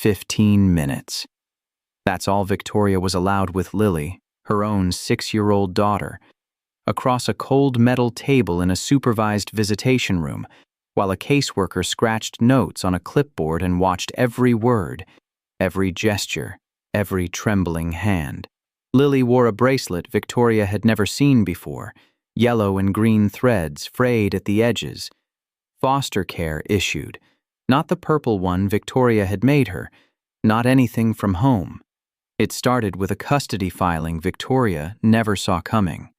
15 minutes. That's all Victoria was allowed with Lily, her own 6-year-old daughter, across a cold metal table in a supervised visitation room, while a caseworker scratched notes on a clipboard and watched every word, every gesture, every trembling hand. Lily wore a bracelet Victoria had never seen before, yellow and green threads frayed at the edges. Foster care issued, not the purple one Victoria had made her, not anything from home. It started with a custody filing Victoria never saw coming.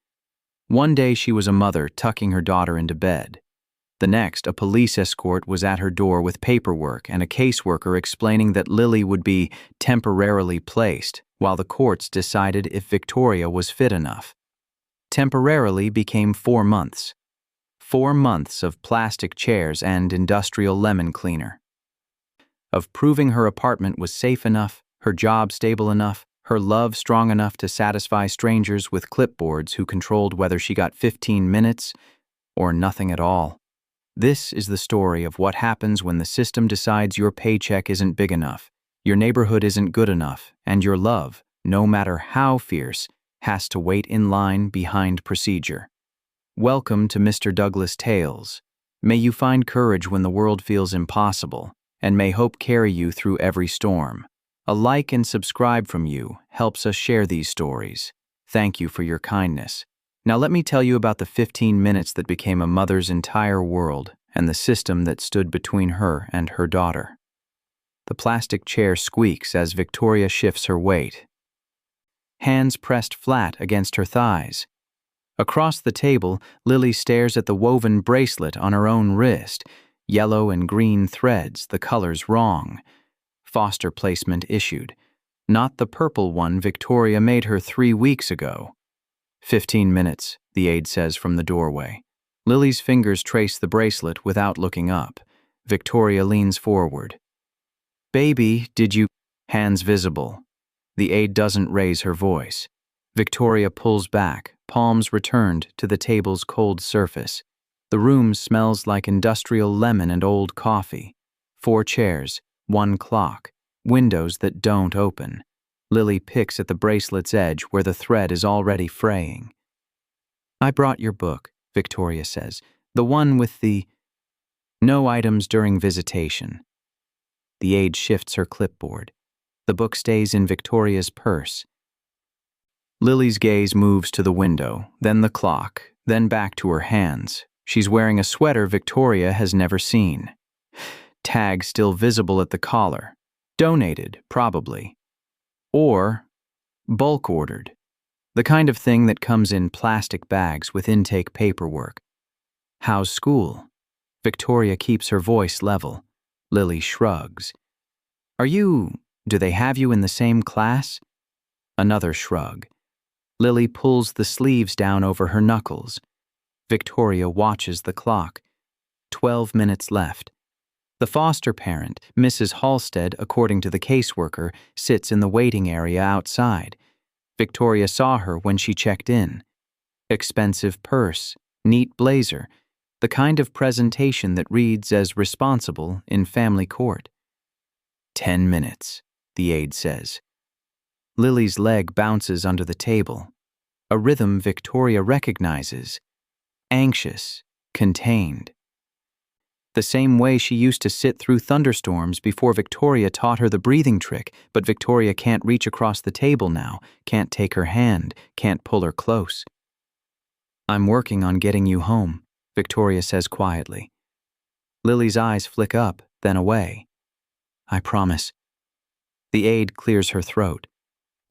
One day she was a mother tucking her daughter into bed. The next, a police escort was at her door with paperwork and a caseworker explaining that Lily would be temporarily placed while the courts decided if Victoria was fit enough. Temporarily became 4 months. 4 months of plastic chairs and industrial lemon cleaner. Of proving her apartment was safe enough, her job stable enough, her love strong enough to satisfy strangers with clipboards who controlled whether she got 15 minutes or nothing at all. This is the story of what happens when the system decides your paycheck isn't big enough, your neighborhood isn't good enough, and your love, no matter how fierce, has to wait in line behind procedure. Welcome to Mr. Douglas Tales. May you find courage when the world feels impossible, and may hope carry you through every storm. A like and subscribe from you helps us share these stories. Thank you for your kindness. Now let me tell you about the 15 minutes that became a mother's entire world and the system that stood between her and her daughter. The plastic chair squeaks as Victoria shifts her weight. Hands pressed flat against her thighs. Across the table, Lily stares at the woven bracelet on her own wrist, yellow and green threads, the colors wrong. Foster placement issued, not the purple one Victoria made her 3 weeks ago. 15 minutes, the aide says from the doorway. Lily's fingers trace the bracelet without looking up. Victoria leans forward. Baby, did you... Hands visible. The aide doesn't raise her voice. Victoria pulls back, palms returned to the table's cold surface. The room smells like industrial lemon and old coffee. 4 chairs, 1 clock, windows that don't open. Lily picks at the bracelet's edge where the thread is already fraying. I brought your book, Victoria says. The one with the... No items during visitation. The aide shifts her clipboard. The book stays in Victoria's purse. Lily's gaze moves to the window, then the clock, then back to her hands. She's wearing a sweater Victoria has never seen. Tag still visible at the collar. Donated, probably. Or bulk ordered. The kind of thing that comes in plastic bags with intake paperwork. How's school? Victoria keeps her voice level. Lily shrugs. Do they have you in the same class? Another shrug. Lily pulls the sleeves down over her knuckles. Victoria watches the clock. 12 minutes left. The foster parent, Mrs. Halstead, according to the caseworker, sits in the waiting area outside. Victoria saw her when she checked in. Expensive purse, neat blazer, the kind of presentation that reads as responsible in family court. 10 minutes, the aide says. Lily's leg bounces under the table. A rhythm Victoria recognizes. Anxious, contained. The same way she used to sit through thunderstorms before Victoria taught her the breathing trick, but Victoria can't reach across the table now, can't take her hand, can't pull her close. I'm working on getting you home, Victoria says quietly. Lily's eyes flick up, then away. I promise. The aide clears her throat.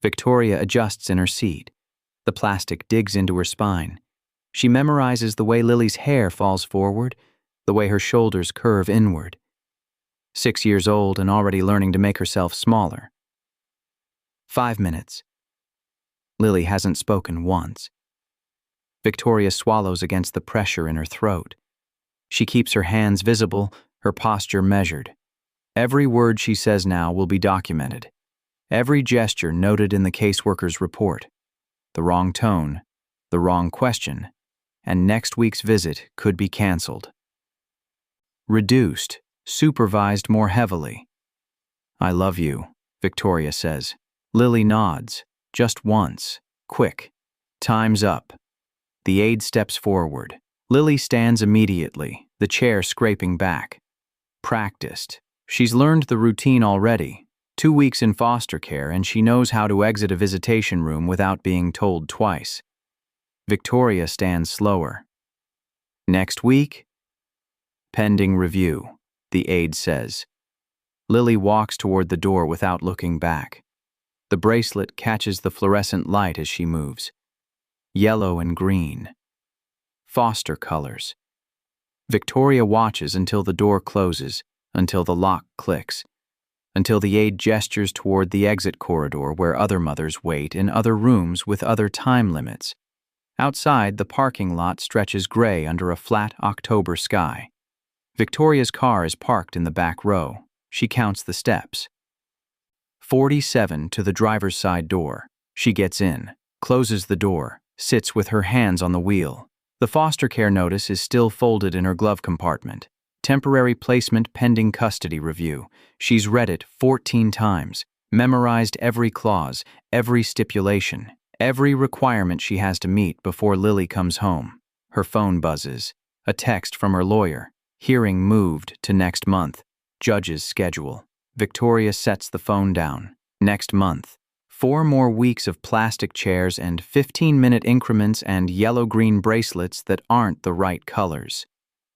Victoria adjusts in her seat. The plastic digs into her spine. She memorizes the way Lily's hair falls forward, the way her shoulders curve inward. 6 years old and already learning to make herself smaller. 5 minutes. Lily hasn't spoken once. Victoria swallows against the pressure in her throat. She keeps her hands visible, her posture measured. Every word she says now will be documented. Every gesture noted in the caseworker's report. The wrong tone, the wrong question, and next week's visit could be canceled. Reduced, supervised more heavily. I love you, Victoria says. Lily nods. Just once. Quick. Time's up. The aide steps forward. Lily stands immediately, the chair scraping back. Practiced. She's learned the routine already. 2 weeks in foster care, and she knows how to exit a visitation room without being told twice. Victoria stands slower. Next week? Pending review, the aide says. Lily walks toward the door without looking back. The bracelet catches the fluorescent light as she moves. Yellow and green. Foster colors. Victoria watches until the door closes, until the lock clicks, until the aide gestures toward the exit corridor where other mothers wait in other rooms with other time limits. Outside, the parking lot stretches gray under a flat October sky. Victoria's car is parked in the back row. She counts the steps. 47 to the driver's side door. She gets in, closes the door, sits with her hands on the wheel. The foster care notice is still folded in her glove compartment. Temporary placement pending custody review. She's read it 14 times, memorized every clause, every stipulation, every requirement she has to meet before Lily comes home. Her phone buzzes. A text from her lawyer. Hearing moved to next month. Judge's schedule. Victoria sets the phone down. Next month. 4 more weeks of plastic chairs and 15-minute increments and yellow-green bracelets that aren't the right colors.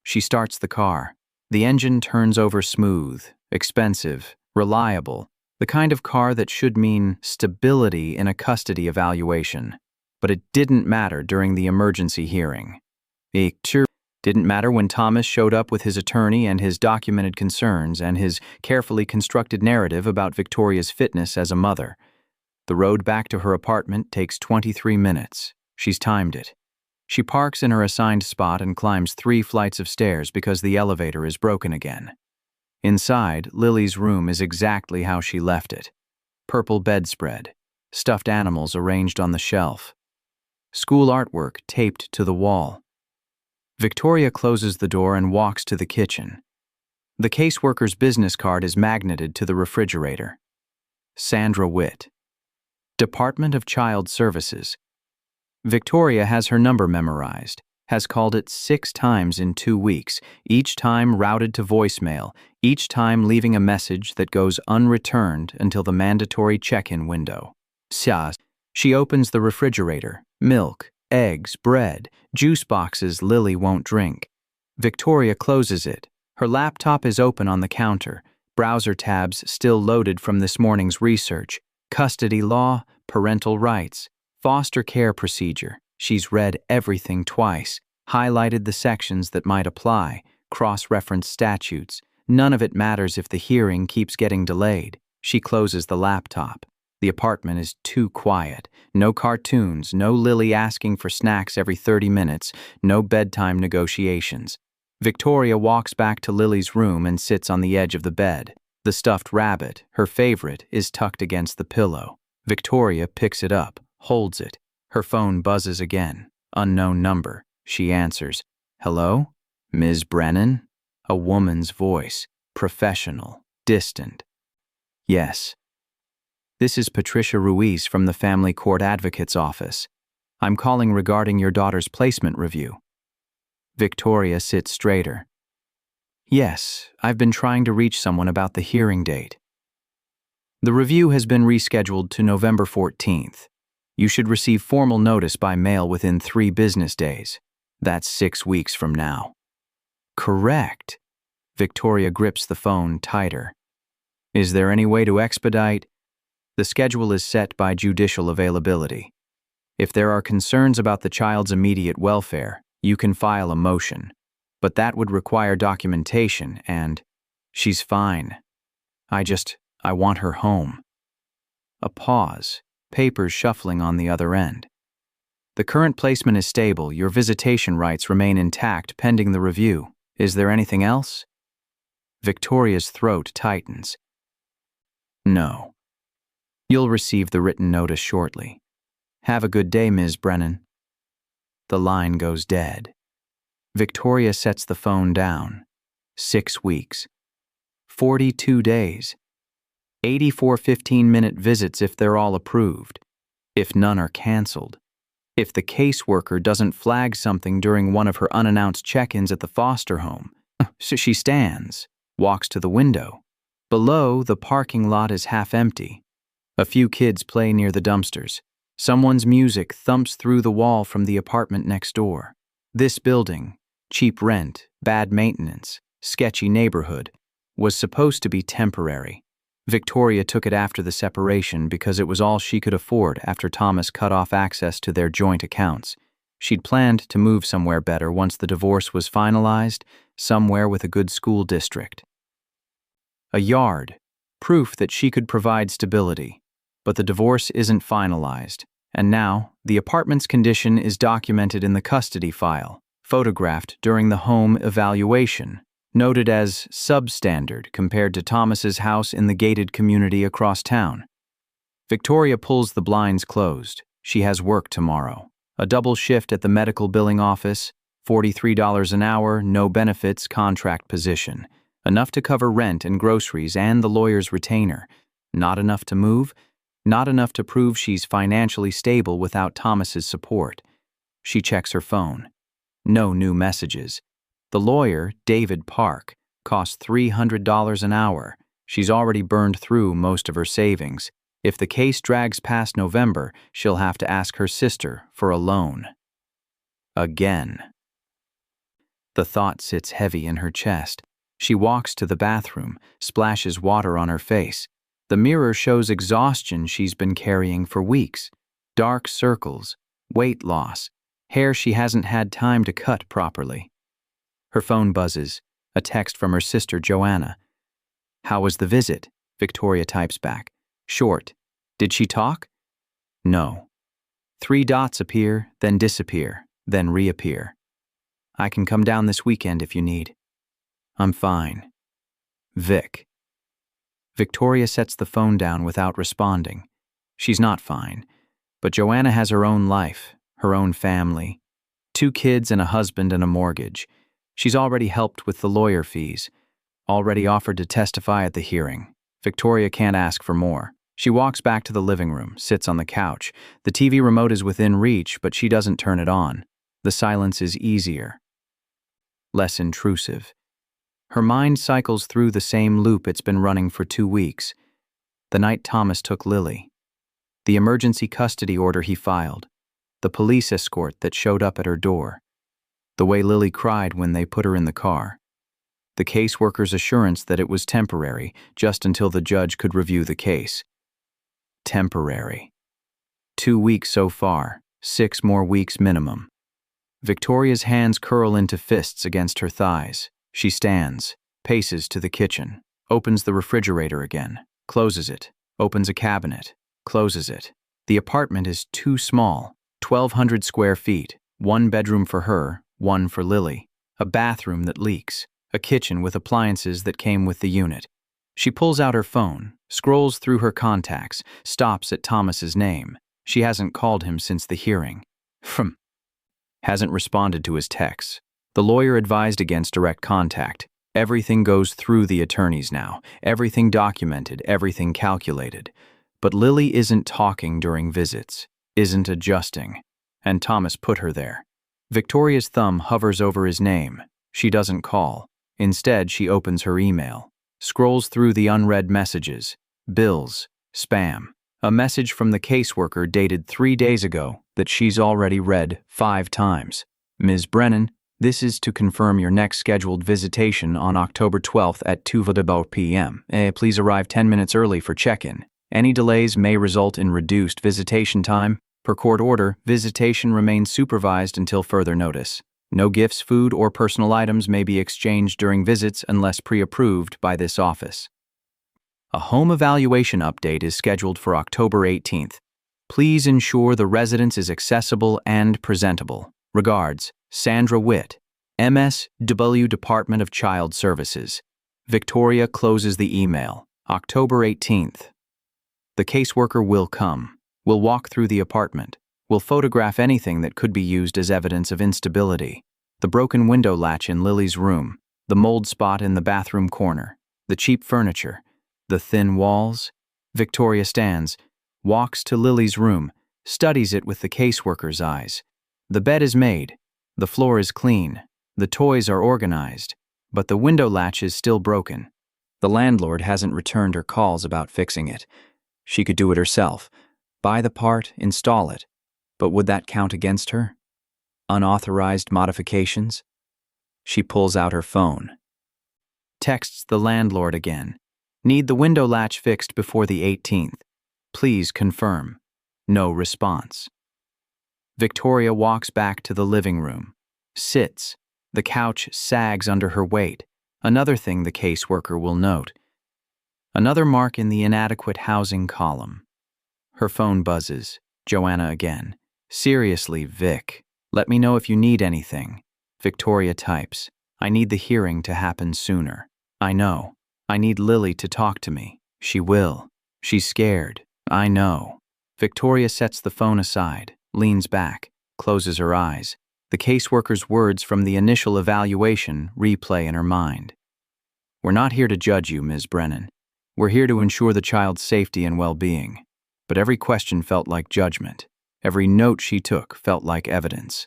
She starts the car. The engine turns over smooth, expensive, reliable, the kind of car that should mean stability in a custody evaluation. But it didn't matter during the emergency hearing. It didn't matter when Thomas showed up with his attorney and his documented concerns and his carefully constructed narrative about Victoria's fitness as a mother. The road back to her apartment takes 23 minutes. She's timed it. She parks in her assigned spot and climbs 3 flights of stairs because the elevator is broken again. Inside, Lily's room is exactly how she left it. Purple bedspread, stuffed animals arranged on the shelf, school artwork taped to the wall. Victoria closes the door and walks to the kitchen. The caseworker's business card is magneted to the refrigerator. Sandra Witt. Department of Child Services. Victoria has her number memorized, has called it 6 times in 2 weeks, each time routed to voicemail, each time leaving a message that goes unreturned until the mandatory check-in window. She opens the refrigerator. Milk, eggs, bread, juice boxes Lily won't drink. Victoria closes it. Her laptop is open on the counter, browser tabs still loaded from this morning's research. Custody law, parental rights, foster care procedure. She's read everything twice, highlighted the sections that might apply, cross-referenced statutes. None of it matters if the hearing keeps getting delayed. She closes the laptop. The apartment is too quiet. No cartoons, no Lily asking for snacks every 30 minutes, no bedtime negotiations. Victoria walks back to Lily's room and sits on the edge of the bed. The stuffed rabbit, her favorite, is tucked against the pillow. Victoria picks it up, holds it. Her phone buzzes again. Unknown number. She answers. Hello? Ms. Brennan? A woman's voice. Professional. Distant. Yes. This is Patricia Ruiz from the Family Court Advocate's office. I'm calling regarding your daughter's placement review. Victoria sits straighter. Yes, I've been trying to reach someone about the hearing date. The review has been rescheduled to November 14th. You should receive formal notice by mail within 3 business days. That's 6 weeks from now. Correct. Victoria grips the phone tighter. Is there any way to expedite? The schedule is set by judicial availability. If there are concerns about the child's immediate welfare, you can file a motion. But that would require documentation and, she's fine. I want her home. A pause, papers shuffling on the other end. The current placement is stable. Your visitation rights remain intact pending the review. Is there anything else? Victoria's throat tightens. No. You'll receive the written notice shortly. Have a good day, Ms. Brennan. The line goes dead. Victoria sets the phone down. 6 weeks. 42 days. 84 15-minute visits if they're all approved. If none are canceled. If the caseworker doesn't flag something during one of her unannounced check-ins at the foster home. So she stands, walks to the window. Below, the parking lot is half empty. A few kids play near the dumpsters. Someone's music thumps through the wall from the apartment next door. This building, cheap rent, bad maintenance, sketchy neighborhood, was supposed to be temporary. Victoria took it after the separation because it was all she could afford after Thomas cut off access to their joint accounts. She'd planned to move somewhere better once the divorce was finalized, somewhere with a good school district. A yard, proof that she could provide stability. But the divorce isn't finalized, and now the apartment's condition is documented in the custody file, photographed during the home evaluation, noted as substandard compared to Thomas's house in the gated community across town. Victoria pulls the blinds closed. She has work tomorrow. A double shift at the medical billing office, $43 an hour, no benefits, contract position. Enough to cover rent and groceries and the lawyer's retainer. Not enough to move, not enough to prove she's financially stable without Thomas's support. She checks her phone. No new messages. The lawyer, David Park, costs $300 an hour. She's already burned through most of her savings. If the case drags past November, she'll have to ask her sister for a loan. Again. The thought sits heavy in her chest. She walks to the bathroom, splashes water on her face. The mirror shows exhaustion she's been carrying for weeks. Dark circles, weight loss, hair she hasn't had time to cut properly. Her phone buzzes, a text from her sister Joanna. "How was the visit?" Victoria types back. Short. "Did she talk?" "No." 3 dots appear, then disappear, then reappear. "I can come down this weekend if you need." "I'm fine. Vic." Victoria sets the phone down without responding. She's not fine, but Joanna has her own life, her own family, 2 kids and a husband and a mortgage. She's already helped with the lawyer fees, already offered to testify at the hearing. Victoria can't ask for more. She walks back to the living room, sits on the couch. The TV remote is within reach, but she doesn't turn it on. The silence is easier, less intrusive. Her mind cycles through the same loop it's been running for 2 weeks. The night Thomas took Lily. The emergency custody order he filed. The police escort that showed up at her door. The way Lily cried when they put her in the car. The caseworker's assurance that it was temporary, just until the judge could review the case. Temporary. 2 weeks so far, 6 more weeks minimum. Victoria's hands curl into fists against her thighs. She stands, paces to the kitchen, opens the refrigerator again, closes it, opens a cabinet, closes it. The apartment is too small, 1,200 square feet, 1 bedroom for her, 1 for Lily, a bathroom that leaks, a kitchen with appliances that came with the unit. She pulls out her phone, scrolls through her contacts, stops at Thomas's name. She hasn't called him since the hearing. Hasn't responded to his texts. The lawyer advised against direct contact. Everything goes through the attorneys now. Everything documented, everything calculated. But Lily isn't talking during visits, isn't adjusting. And Thomas put her there. Victoria's thumb hovers over his name. She doesn't call. Instead, she opens her email. Scrolls through the unread messages. Bills. Spam. A message from the caseworker dated 3 days ago that she's already read 5 times. "Ms. Brennan, this is to confirm your next scheduled visitation on October 12th at 2 p.m. Please arrive 10 minutes early for check-in. Any delays may result in reduced visitation time. Per court order, visitation remains supervised until further notice. No gifts, food, or personal items may be exchanged during visits unless pre-approved by this office." A home evaluation update is scheduled for October 18th. Please ensure the residence is accessible and presentable. Regards, Sandra Witt, MSW Department of Child Services. Victoria closes the email. October 18th. The caseworker will come. We'll walk through the apartment. We'll photograph anything that could be used as evidence of instability. The broken window latch in Lily's room, the mold spot in the bathroom corner, the cheap furniture, The thin walls? Victoria stands, walks to Lily's room, studies it with the caseworker's eyes. The bed is made, the floor is clean, the toys are organized, but the window latch is still broken. The landlord hasn't returned her calls about fixing it. She could do it herself. Buy the part, install it. But would that count against her? Unauthorized modifications? She pulls out her phone. Texts the landlord again. Need the window latch fixed before the 18th. Please confirm. No response. Victoria walks back to the living room. Sits. The couch sags under her weight. Another thing the caseworker will note. Another mark in the inadequate housing column. Her phone buzzes. Joanna again. Seriously, Vic. Let me know if you need anything. Victoria types. I need the hearing to happen sooner. I know. I need Lily to talk to me. She will. She's scared. I know. Victoria sets the phone aside, leans back, closes her eyes. The caseworker's words from the initial evaluation replay in her mind. We're not here to judge you, Ms. Brennan. We're here to ensure the child's safety and well-being. But every question felt like judgment. Every note she took felt like evidence.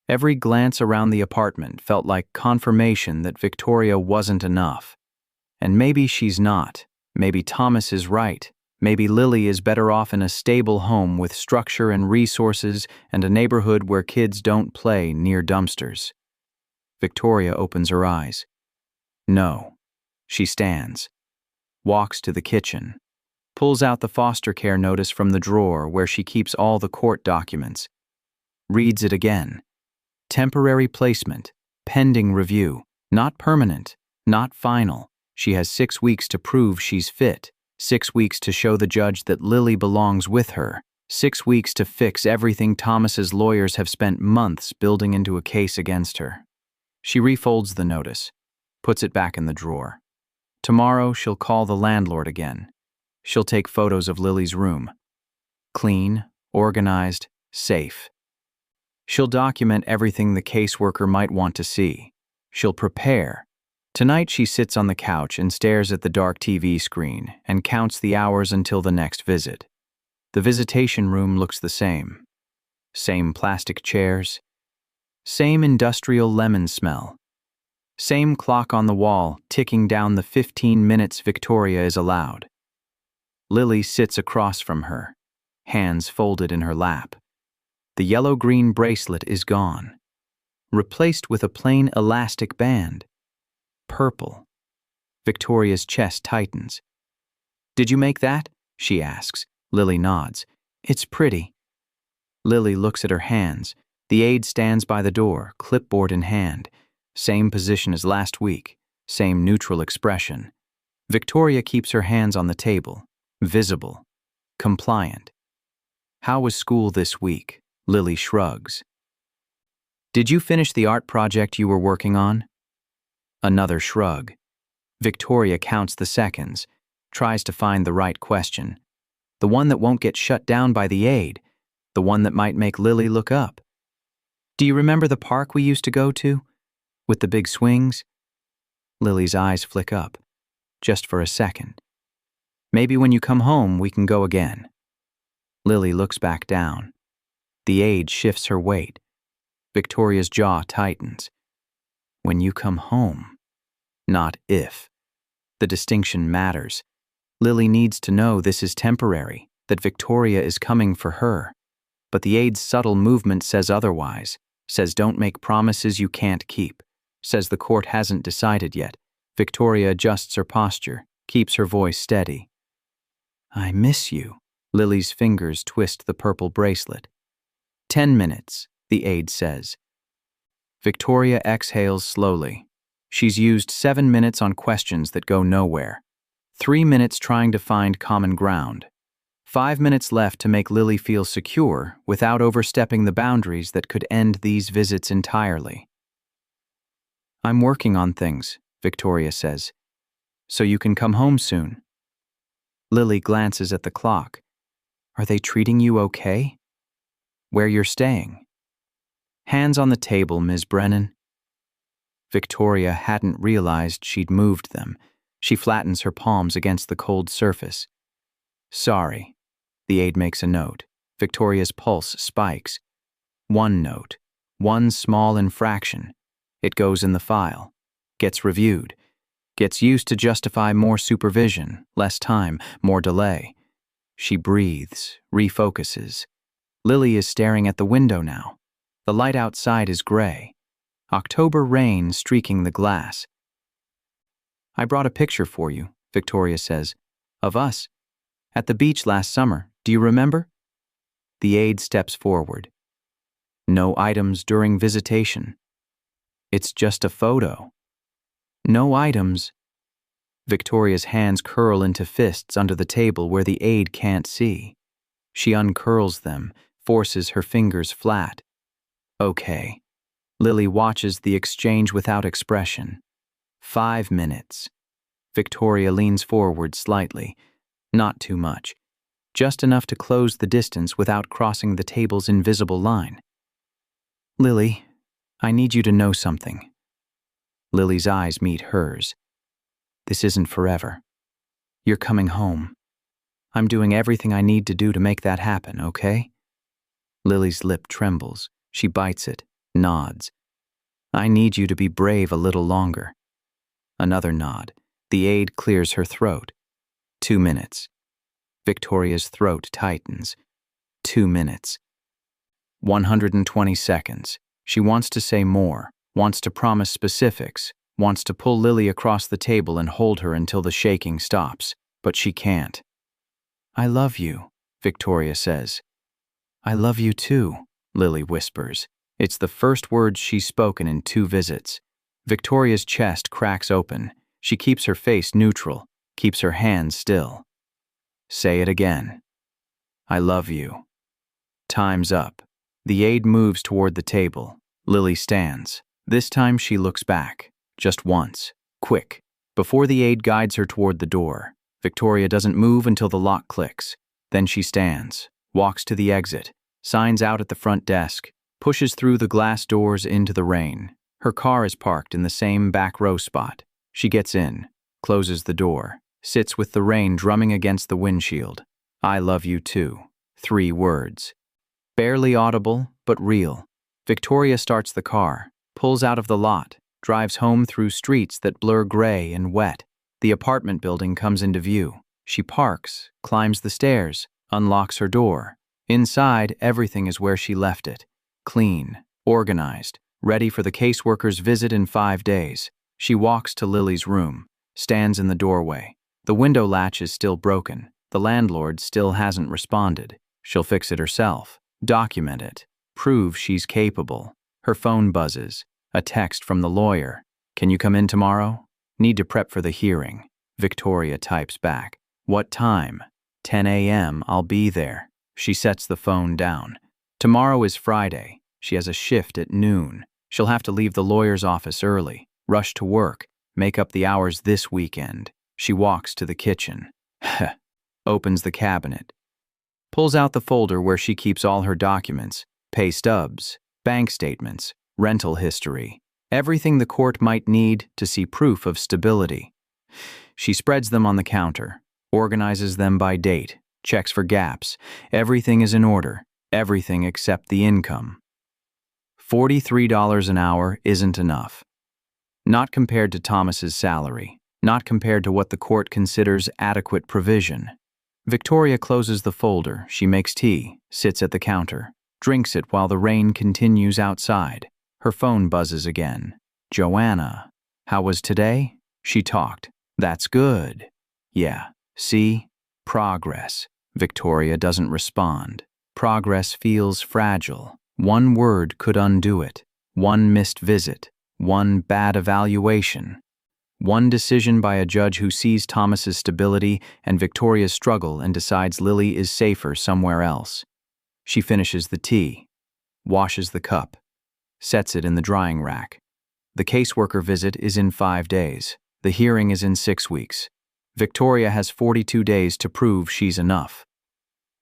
Every glance around the apartment felt like confirmation that Victoria wasn't enough. And maybe she's not. Maybe Thomas is right. Maybe Lily is better off in a stable home with structure and resources and a neighborhood where kids don't play near dumpsters. Victoria opens her eyes. No. She stands. Walks to the kitchen. Pulls out the foster care notice from the drawer where she keeps all the court documents. Reads it again. Temporary placement. Pending review. Not permanent. Not final. She has 6 weeks to prove she's fit. 6 weeks to show the judge that Lily belongs with her. 6 weeks to fix everything Thomas's lawyers have spent months building into a case against her. She refolds the notice. Puts it back in the drawer. Tomorrow she'll call the landlord again. She'll take photos of Lily's room. Clean, organized, safe. She'll document everything the caseworker might want to see. She'll prepare. Tonight she sits on the couch and stares at the dark TV screen and counts the hours until the next visit. The visitation room looks the same. Same plastic chairs. Same industrial lemon smell. Same clock on the wall ticking down the 15 minutes Victoria is allowed. Lily sits across from her, hands folded in her lap. The yellow-green bracelet is gone, replaced with a plain elastic band. Purple. Victoria's chest tightens. Did you make that? She asks. Lily nods. It's pretty. Lily looks at her hands. The aide stands by the door, clipboard in hand. Same position as last week. Same neutral expression. Victoria keeps her hands on the table. Visible. Compliant. How was school this week? Lily shrugs. Did you finish the art project you were working on? Another shrug. Victoria counts the seconds, tries to find the right question. The one that won't get shut down by the aide. The one that might make Lily look up. Do you remember the park we used to go to? With the big swings? Lily's eyes flick up. Just for a second. Maybe when you come home, we can go again. Lily looks back down. The aide shifts her weight. Victoria's jaw tightens. When you come home. Not if. The distinction matters. Lily needs to know this is temporary, that Victoria is coming for her. But the aide's subtle movement says otherwise, says don't make promises you can't keep, says the court hasn't decided yet. Victoria adjusts her posture, keeps her voice steady. I miss you. Lily's fingers twist the purple bracelet. 10 minutes, the aide says. Victoria exhales slowly. She's used 7 minutes on questions that go nowhere. 3 minutes trying to find common ground. 5 minutes left to make Lily feel secure without overstepping the boundaries that could end these visits entirely. I'm working on things, Victoria says, so you can come home soon. Lily glances at the clock. Are they treating you okay? Where you're staying? Hands on the table, Ms. Brennan. Victoria hadn't realized she'd moved them. She flattens her palms against the cold surface. Sorry. The aide makes a note. Victoria's pulse spikes. One note. One small infraction. It goes in the file. Gets reviewed. Gets used to justify more supervision, less time, more delay. She breathes, refocuses. Lily is staring at the window now. The light outside is gray. October rain streaking the glass. I brought a picture for you, Victoria says. Of us. At the beach last summer. Do you remember? The aide steps forward. No items during visitation. It's just a photo. No items. Victoria's hands curl into fists under the table where the aide can't see. She uncurls them, forces her fingers flat. Okay. Lily watches the exchange without expression. 5 minutes. Victoria leans forward slightly. Not too much. Just enough to close the distance without crossing the table's invisible line. Lily, I need you to know something. Lily's eyes meet hers. This isn't forever. You're coming home. I'm doing everything I need to do to make that happen, okay? Lily's lip trembles. She bites it, nods. I need you to be brave a little longer. Another nod. The aide clears her throat. 2 minutes. Victoria's throat tightens. 2 minutes. 120 seconds. She wants to say more, wants to promise specifics, wants to pull Lily across the table and hold her until the shaking stops, but she can't. I love you, Victoria says. I love you too, Lily whispers. It's the first words she's spoken in 2 visits. Victoria's chest cracks open. She keeps her face neutral, keeps her hands still. Say it again. I love you. Time's up. The aide moves toward the table. Lily stands. This time she looks back. Just once. Quick. Before the aide guides her toward the door. Victoria doesn't move until the lock clicks. Then she stands, walks to the exit, signs out at the front desk, pushes through the glass doors into the rain. Her car is parked in the same back row spot. She gets in, closes the door, sits with the rain drumming against the windshield. I love you too. 3 words. Barely audible, but real. Victoria starts the car, pulls out of the lot, drives home through streets that blur gray and wet. The apartment building comes into view. She parks, climbs the stairs, unlocks her door. Inside, everything is where she left it. Clean, organized, ready for the caseworker's visit in 5 days. She walks to Lily's room, stands in the doorway. The window latch is still broken. The landlord still hasn't responded. She'll fix it herself. Document it. Prove she's capable. Her phone buzzes. A text from the lawyer. Can you come in tomorrow? Need to prep for the hearing. Victoria types back. What time? 10 a.m. I'll be there. She sets the phone down. Tomorrow is Friday. She has a shift at noon. She'll have to leave the lawyer's office early, rush to work, make up the hours this weekend. She walks to the kitchen. Opens the cabinet. Pulls out the folder where she keeps all her documents, pay stubs, bank statements, rental history, everything the court might need to see proof of stability. She spreads them on the counter, organizes them by date, checks for gaps. Everything is in order, everything except the income. $43 an hour isn't enough. Not compared to Thomas's salary, not compared to what the court considers adequate provision. Victoria closes the folder. She makes tea, sits at the counter, drinks it while the rain continues outside. Her phone buzzes again. Joanna. How was today? She talked. That's good. Yeah. See? Progress. Victoria doesn't respond. Progress feels fragile. One word could undo it. One missed visit. One bad evaluation. One decision by a judge who sees Thomas's stability and Victoria's struggle and decides Lily is safer somewhere else. She finishes the tea, washes the cup, sets it in the drying rack. The caseworker visit is in 5 days. The hearing is in 6 weeks. Victoria has 42 days to prove she's enough.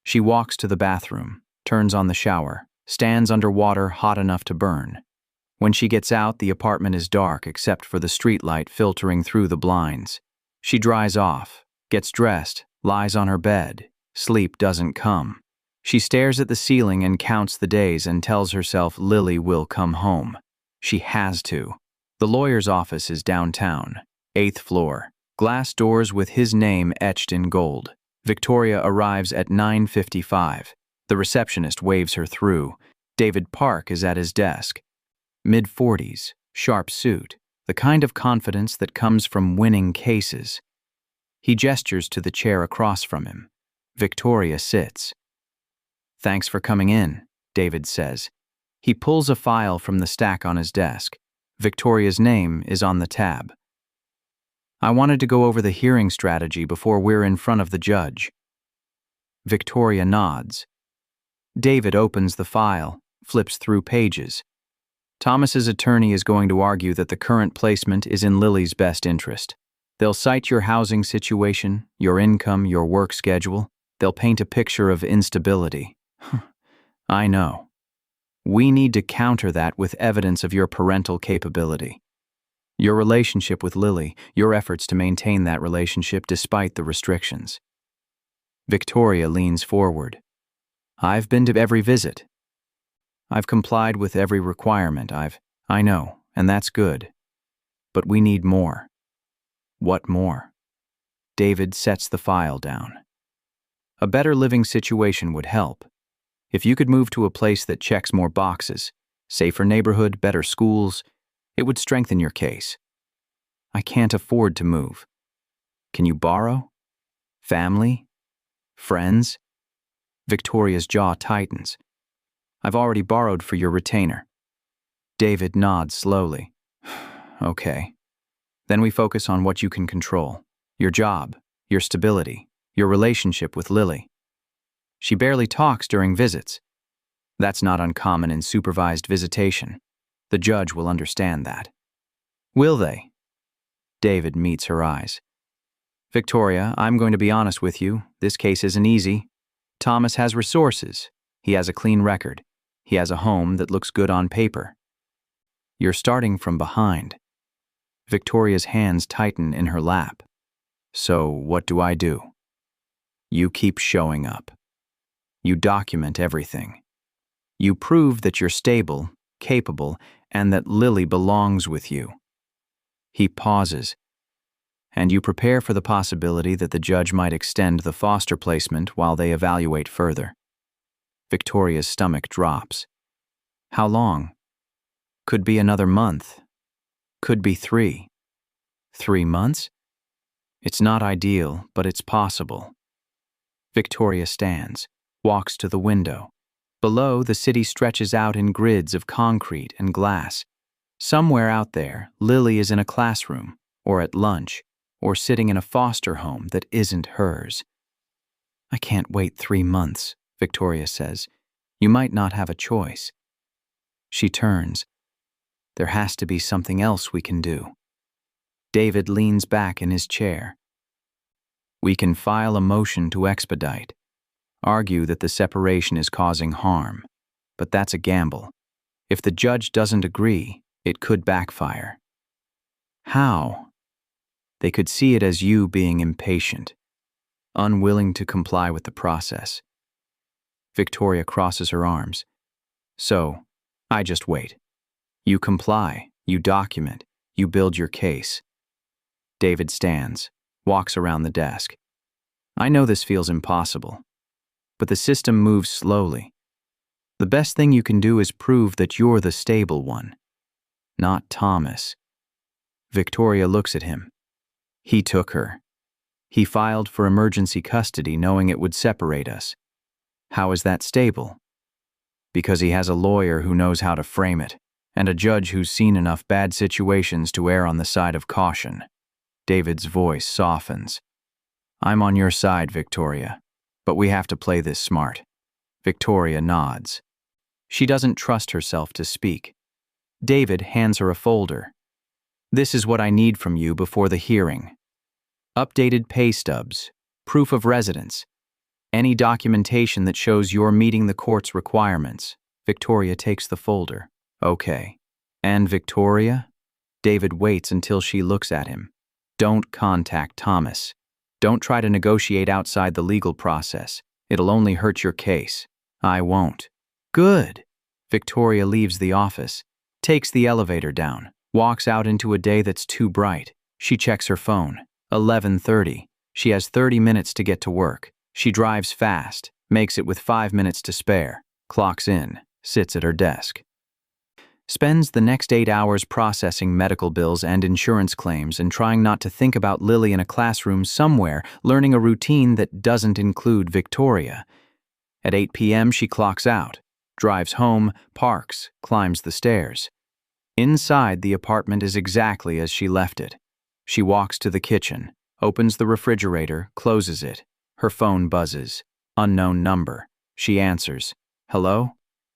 She walks to the bathroom, turns on the shower, stands under water hot enough to burn. When she gets out, the apartment is dark except for the streetlight filtering through the blinds. She dries off, gets dressed, lies on her bed. Sleep doesn't come. She stares at the ceiling and counts the days and tells herself Lily will come home. She has to. The lawyer's office is downtown, 8th floor. Glass doors with his name etched in gold. Victoria arrives at 9:55. The receptionist waves her through. David Park is at his desk. Mid-40s, sharp suit, the kind of confidence that comes from winning cases. He gestures to the chair across from him. Victoria sits. "Thanks for coming in," David says. He pulls a file from the stack on his desk. Victoria's name is on the tab. "I wanted to go over the hearing strategy before we're in front of the judge." Victoria nods. David opens the file, flips through pages. Thomas's attorney is going to argue that the current placement is in Lily's best interest. They'll cite your housing situation, your income, your work schedule. They'll paint a picture of instability. I know. We need to counter that with evidence of your parental capability. Your relationship with Lily, your efforts to maintain that relationship despite the restrictions. Victoria leans forward. "I've been to every visit. I've complied with every requirement. I know, and that's good. But we need more." "What more?" David sets the file down. "A better living situation would help. If you could move to a place that checks more boxes, safer neighborhood, better schools, it would strengthen your case." "I can't afford to move." "Can you borrow? Family? Friends?" Victoria's jaw tightens. "I've already borrowed for your retainer." David nods slowly. "Okay. Then we focus on what you can control. Your job, your stability, your relationship with Lily. She barely talks during visits. That's not uncommon in supervised visitation. The judge will understand that." "Will they?" David meets her eyes. "Victoria, I'm going to be honest with you. This case isn't easy. Thomas has resources. He has a clean record. He has a home that looks good on paper. You're starting from behind." Victoria's hands tighten in her lap. "So what do I do?" "You keep showing up. You document everything. You prove that you're stable, capable, and that Lily belongs with you." He pauses. "And you prepare for the possibility that the judge might extend the foster placement while they evaluate further." Victoria's stomach drops. "How long?" "Could be another month. Could be 3. 3 months? It's not ideal, but it's possible." Victoria stands, walks to the window. Below, the city stretches out in grids of concrete and glass. Somewhere out there, Lily is in a classroom, or at lunch, or sitting in a foster home that isn't hers. "I can't wait 3 months," Victoria says. "You might not have a choice." She turns. "There has to be something else we can do." David leans back in his chair. "We can file a motion to expedite. Argue that the separation is causing harm. But that's a gamble. If the judge doesn't agree, it could backfire." "How?" "They could see it as you being impatient, unwilling to comply with the process." Victoria crosses her arms. "So, I just wait. You comply, you document, you build your case." David stands, walks around the desk. "I know this feels impossible, but the system moves slowly. The best thing you can do is prove that you're the stable one, not Thomas." Victoria looks at him. He took her. He filed for emergency custody knowing it would separate us. How is that stable? Because he has a lawyer who knows how to frame it, and a judge who's seen enough bad situations to err on the side of caution. David's voice softens. "I'm on your side, Victoria, but we have to play this smart." Victoria nods. She doesn't trust herself to speak. David hands her a folder. "This is what I need from you before the hearing. Updated pay stubs, proof of residence, any documentation that shows you're meeting the court's requirements." Victoria takes the folder. "Okay. And Victoria?" David waits until she looks at him. Don't contact Thomas. Don't try to negotiate outside the legal process. It'll only hurt your case. I won't. Good. Victoria leaves the office, takes the elevator down, walks out into a day that's too bright. She checks her phone. 11:30. She has 30 minutes to get to work. She drives fast, makes it with 5 minutes to spare, clocks in, sits at her desk. Spends the next 8 hours processing medical bills and insurance claims and trying not to think about Lily in a classroom somewhere, learning a routine that doesn't include Victoria. At 8 p.m. she clocks out, drives home, parks, climbs the stairs. Inside, the apartment is exactly as she left it. She walks to the kitchen, opens the refrigerator, closes it. Her phone buzzes. Unknown number. She answers. Hello?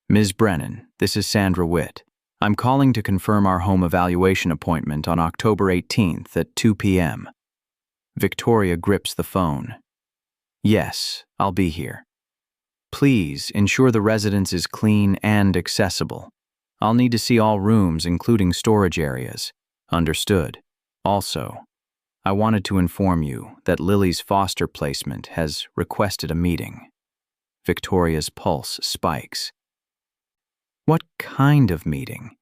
Ms. Brennan, this is Sandra Witt. I'm calling to confirm our home evaluation appointment on October 18th at 2 p.m. Victoria grips the phone. Yes, I'll be here. Please ensure the residence is clean and accessible. I'll need to see all rooms, including storage areas. Understood. Also, I wanted to inform you that Lily's foster placement has requested a meeting. Victoria's pulse spikes. What kind of meeting?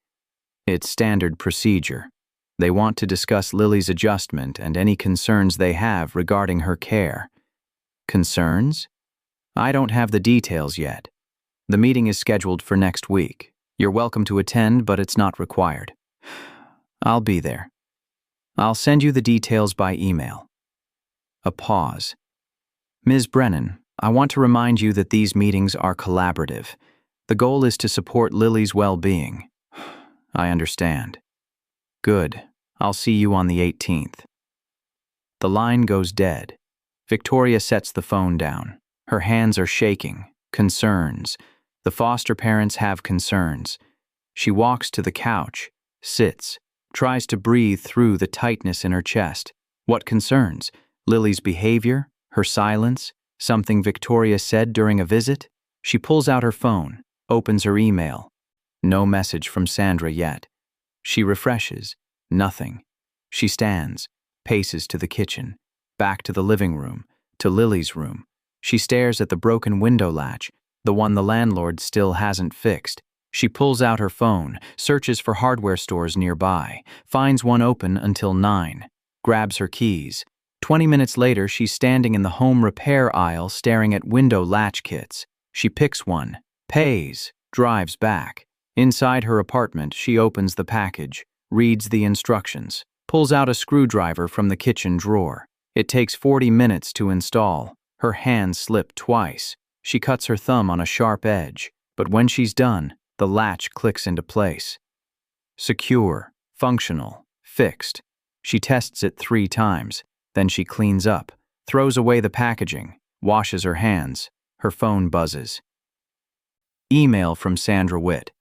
It's standard procedure. They want to discuss Lily's adjustment and any concerns they have regarding her care. Concerns? I don't have the details yet. The meeting is scheduled for next week. You're welcome to attend, but it's not required. I'll be there. I'll send you the details by email. A pause. Ms. Brennan, I want to remind you that these meetings are collaborative. The goal is to support Lily's well-being. I understand. Good. I'll see you on the 18th. The line goes dead. Victoria sets the phone down. Her hands are shaking. Concerns. The foster parents have concerns. She walks to the couch, sits, tries to breathe through the tightness in her chest. What concerns? Lily's behavior? Her silence? Something Victoria said during a visit? She pulls out her phone, opens her email. No message from Sandra yet. She refreshes. Nothing. She stands, paces to the kitchen, back to the living room, to Lily's room. She stares at the broken window latch, the one the landlord still hasn't fixed. She pulls out her phone, searches for hardware stores nearby, finds one open until 9, grabs her keys. 20 minutes later, she's standing in the home repair aisle staring at window latch kits. She picks one, pays, drives back. Inside her apartment, she opens the package, reads the instructions, pulls out a screwdriver from the kitchen drawer. It takes 40 minutes to install. Her hands slip twice. She cuts her thumb on a sharp edge, but when she's done, the latch clicks into place. Secure, functional, fixed. She tests it 3 times, then she cleans up, throws away the packaging, washes her hands. Her phone buzzes. Email from Sandra Witt.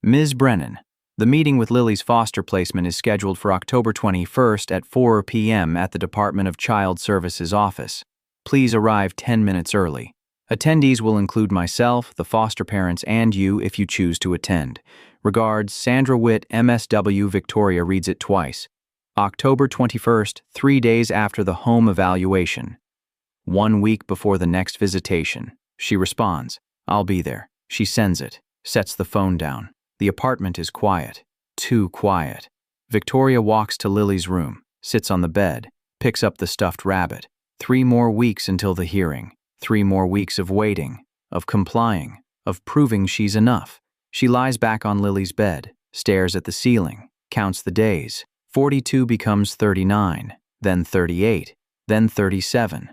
Ms. Brennan, the meeting with Lily's foster placement is scheduled for October 21st at 4 p.m. at the Department of Child Services office. Please arrive 10 minutes early. Attendees will include myself, the foster parents, and you if you choose to attend. Regards, Sandra Witt, MSW. Victoria reads it twice. October 21st, 3 days after the home evaluation. 1 week before the next visitation. She responds, I'll be there. She sends it, sets the phone down. The apartment is quiet. Too quiet. Victoria walks to Lily's room, sits on the bed, picks up the stuffed rabbit. 3 more weeks until the hearing. 3 more weeks of waiting, of complying, of proving she's enough. She lies back on Lily's bed, stares at the ceiling, counts the days. 42 becomes 39, then 38, then 37.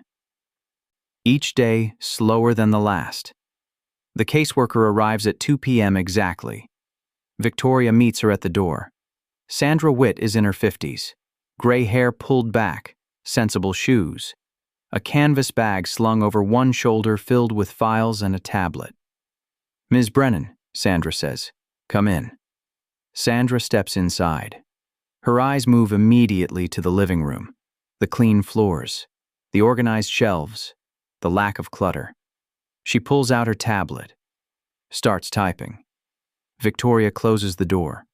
Each day slower than the last. The caseworker arrives at 2 p.m. exactly. Victoria meets her at the door. Sandra Witt is in her 50s. Gray hair pulled back, sensible shoes. A canvas bag slung over one shoulder filled with files and a tablet. Ms. Brennan, Sandra says, come in. Sandra steps inside. Her eyes move immediately to the living room, the clean floors, the organized shelves, the lack of clutter. She pulls out her tablet, starts typing. Victoria closes the door,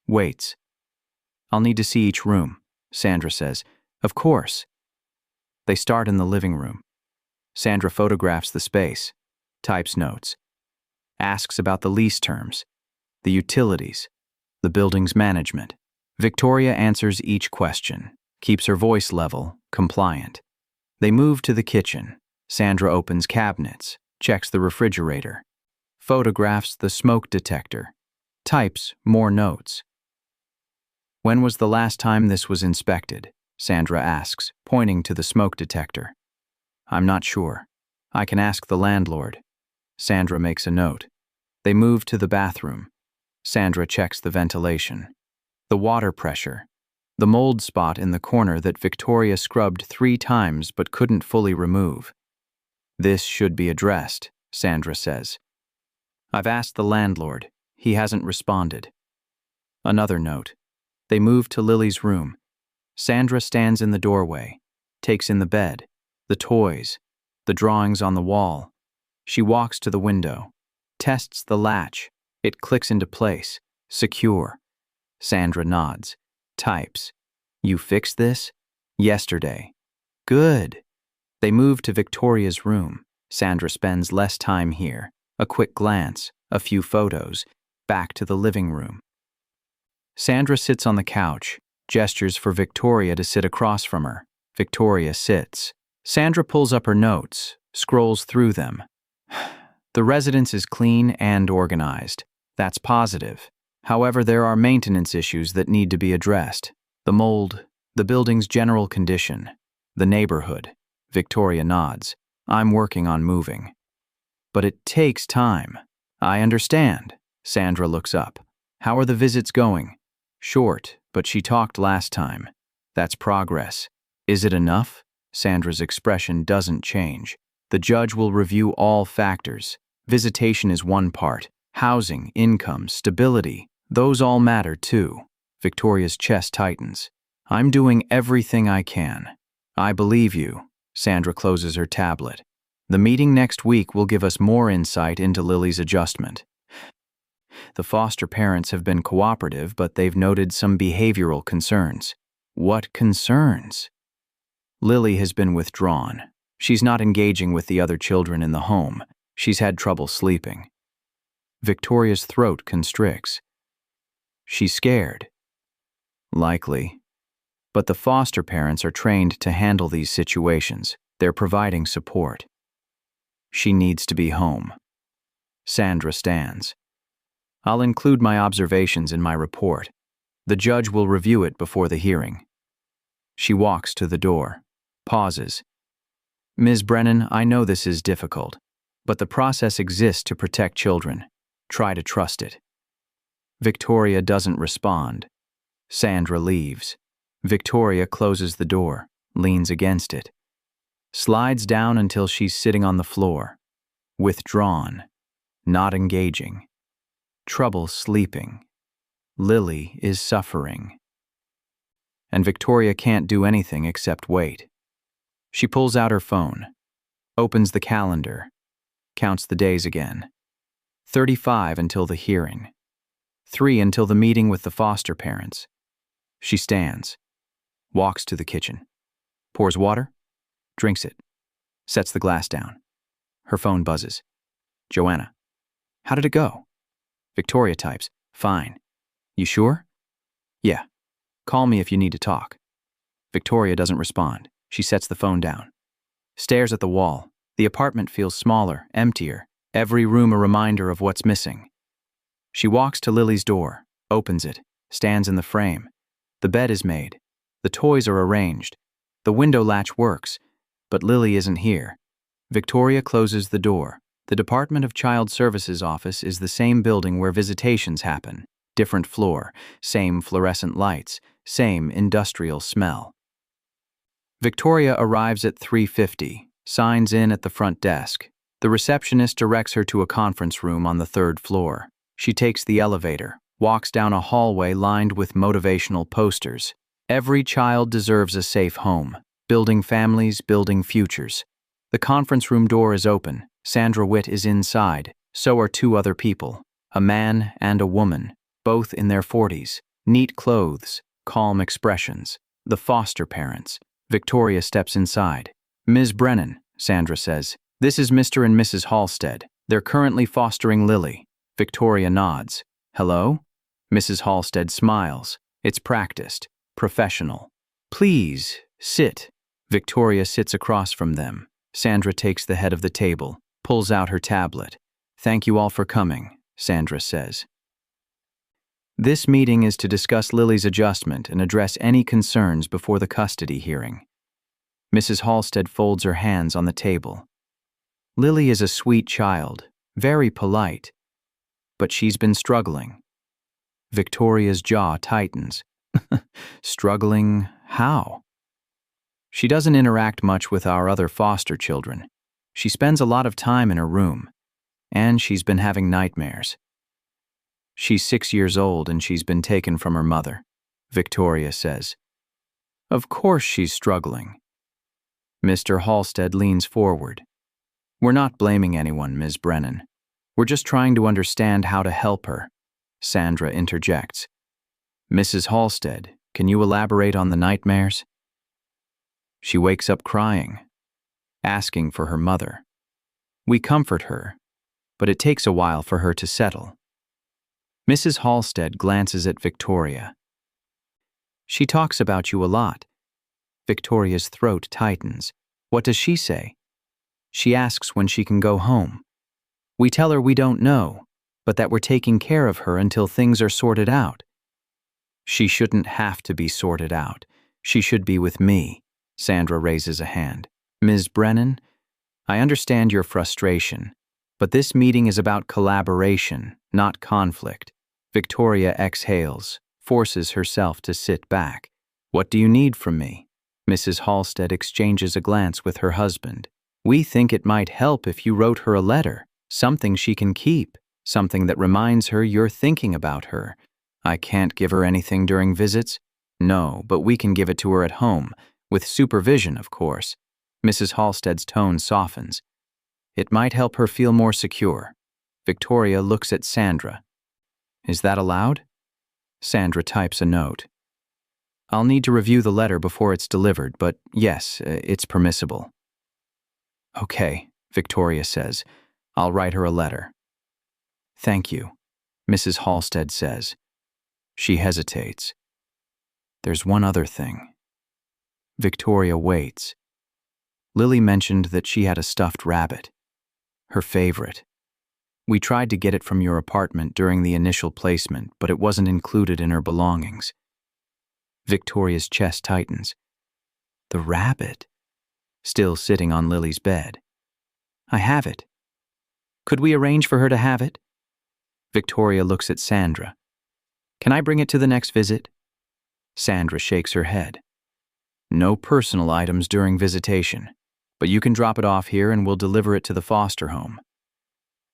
waits. I'll need to see each room, Sandra says. Of course. They start in the living room. Sandra photographs the space, types notes, asks about the lease terms, the utilities, the building's management. Victoria answers each question, keeps her voice level, compliant. They move to the kitchen. Sandra opens cabinets, checks the refrigerator, photographs the smoke detector, types more notes. When was the last time this was inspected? Sandra asks, pointing to the smoke detector. I'm not sure. I can ask the landlord. Sandra makes a note. They move to the bathroom. Sandra checks the ventilation, the water pressure, the mold spot in the corner that Victoria scrubbed 3 times but couldn't fully remove. This should be addressed, Sandra says. I've asked the landlord. He hasn't responded. Another note. They move to Lily's room. Sandra stands in the doorway, takes in the bed, the toys, the drawings on the wall. She walks to the window, tests the latch. It clicks into place, secure. Sandra nods, types. You fixed this? Yesterday. Good. They move to Victoria's room. Sandra spends less time here. A quick glance, a few photos, back to the living room. Sandra sits on the couch, gestures for Victoria to sit across from her. Victoria sits. Sandra pulls up her notes, scrolls through them. The residence is clean and organized. That's positive. However, there are maintenance issues that need to be addressed. The mold, the building's general condition, the neighborhood. Victoria nods. I'm working on moving. But it takes time. I understand. Sandra looks up. How are the visits going? Short, but she talked last time. That's progress. Is it enough? Sandra's expression doesn't change. The judge will review all factors. Visitation is one part. Housing, income, stability, those all matter too. Victoria's chest tightens. I'm doing everything I can. I believe you. Sandra closes her tablet. The meeting next week will give us more insight into Lily's adjustment. The foster parents have been cooperative, but they've noted some behavioral concerns. What concerns? Lily has been withdrawn. She's not engaging with the other children in the home. She's had trouble sleeping. Victoria's throat constricts. She's scared. Likely. But the foster parents are trained to handle these situations. They're providing support. She needs to be home. Sandra stands. I'll include my observations in my report. The judge will review it before the hearing. She walks to the door, pauses. Ms. Brennan, I know this is difficult, but the process exists to protect children. Try to trust it. Victoria doesn't respond. Sandra leaves. Victoria closes the door, leans against it, slides down until she's sitting on the floor. Withdrawn, not engaging. Trouble sleeping. Lily is suffering. And Victoria can't do anything except wait. She pulls out her phone, opens the calendar, counts the days again. 35 until the hearing. 3 until the meeting with the foster parents. She stands, walks to the kitchen, pours water, drinks it, sets the glass down. Her phone buzzes. Joanna. How did it go? Victoria types. Fine. You sure? Yeah. Call me if you need to talk. Victoria doesn't respond. She sets the phone down. Stares at the wall. The apartment feels smaller, emptier. Every room a reminder of what's missing. She walks to Lily's door, opens it, stands in the frame. The bed is made. The toys are arranged. The window latch works, but Lily isn't here. Victoria closes the door. The Department of Child Services office is the same building where visitations happen. Different floor, same fluorescent lights, same industrial smell. Victoria arrives at 3:50, signs in at the front desk. The receptionist directs her to a conference room on the 3rd floor. She takes the elevator, walks down a hallway lined with motivational posters. Every child deserves a safe home. Building families, building futures. The conference room door is open. Sandra Witt is inside. So are 2 other people, a man and a woman, both in their 40s. Neat clothes, calm expressions. The foster parents. Victoria steps inside. Ms. Brennan, Sandra says, this is Mr. and Mrs. Halstead. They're currently fostering Lily. Victoria nods. Hello? Mrs. Halstead smiles. It's practiced, professional. Please, sit. Victoria sits across from them. Sandra takes the head of the table, pulls out her tablet. Thank you all for coming, Sandra says. This meeting is to discuss Lily's adjustment and address any concerns before the custody hearing. Mrs. Halstead folds her hands on the table. Lily is a sweet child, very polite, but she's been struggling. Victoria's jaw tightens. Struggling how? She doesn't interact much with our other foster children. She spends a lot of time in her room, and she's been having nightmares. She's 6 years old and she's been taken from her mother, Victoria says. Of course she's struggling. Mr. Halstead leans forward. We're not blaming anyone, Ms. Brennan. We're just trying to understand how to help her, Sandra interjects. Mrs. Halstead, can you elaborate on the nightmares? She wakes up crying, asking for her mother. We comfort her, but it takes a while for her to settle. Mrs. Halstead glances at Victoria. She talks about you a lot. Victoria's throat tightens. What does she say? She asks when she can go home. We tell her we don't know, but that we're taking care of her until things are sorted out. She shouldn't have to be sorted out. She should be with me. Sandra raises a hand. Ms. Brennan, I understand your frustration, but this meeting is about collaboration, not conflict. Victoria exhales, forces herself to sit back. What do you need from me? Mrs. Halstead exchanges a glance with her husband. We think it might help if you wrote her a letter, something she can keep, something that reminds her you're thinking about her. I can't give her anything during visits. No, but we can give it to her at home, with supervision, of course. Mrs. Halstead's tone softens. It might help her feel more secure. Victoria looks at Sandra. Is that allowed? Sandra types a note. I'll need to review the letter before it's delivered, but yes, it's permissible. Okay, Victoria says. I'll write her a letter. Thank you, Mrs. Halstead says. She hesitates. There's one other thing. Victoria waits. Lily mentioned that she had a stuffed rabbit, her favorite. We tried to get it from your apartment during the initial placement, but it wasn't included in her belongings. Victoria's chest tightens. The rabbit? Still sitting on Lily's bed. I have it. Could we arrange for her to have it? Victoria looks at Sandra. Can I bring it to the next visit? Sandra shakes her head. No personal items during visitation, but you can drop it off here and we'll deliver it to the foster home.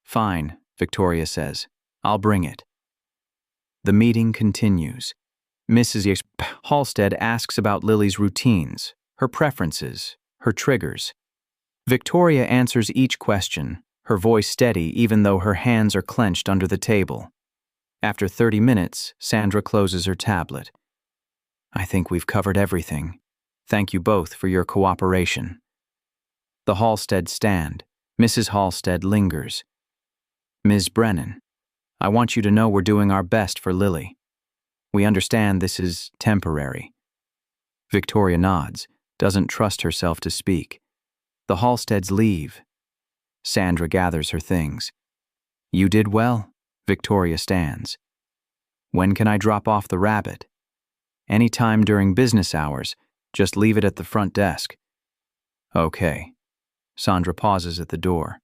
Fine, Victoria says. I'll bring it. The meeting continues. Mrs. Halstead asks about Lily's routines, her preferences, her triggers. Victoria answers each question, her voice steady even though her hands are clenched under the table. After 30 minutes, Sandra closes her tablet. I think we've covered everything. Thank you both for your cooperation. The Halsteads stand. Mrs. Halstead lingers. Ms. Brennan, I want you to know we're doing our best for Lily. We understand this is temporary. Victoria nods, doesn't trust herself to speak. The Halsteads leave. Sandra gathers her things. You did well. Victoria stands. When can I drop off the rabbit? Any time during business hours. Just leave it at the front desk. Okay. Sandra pauses at the door.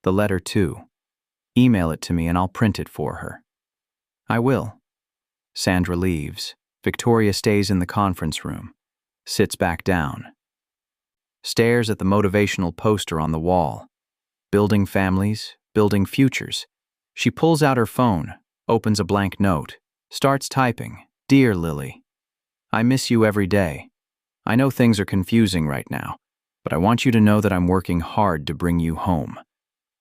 The letter too. Email it to me and I'll print it for her. I will. Sandra leaves. Victoria stays in the conference room, sits back down, stares at the motivational poster on the wall. Building families, building futures. She pulls out her phone, opens a blank note, starts typing. Dear Lily, I miss you every day. I know things are confusing right now, but I want you to know that I'm working hard to bring you home.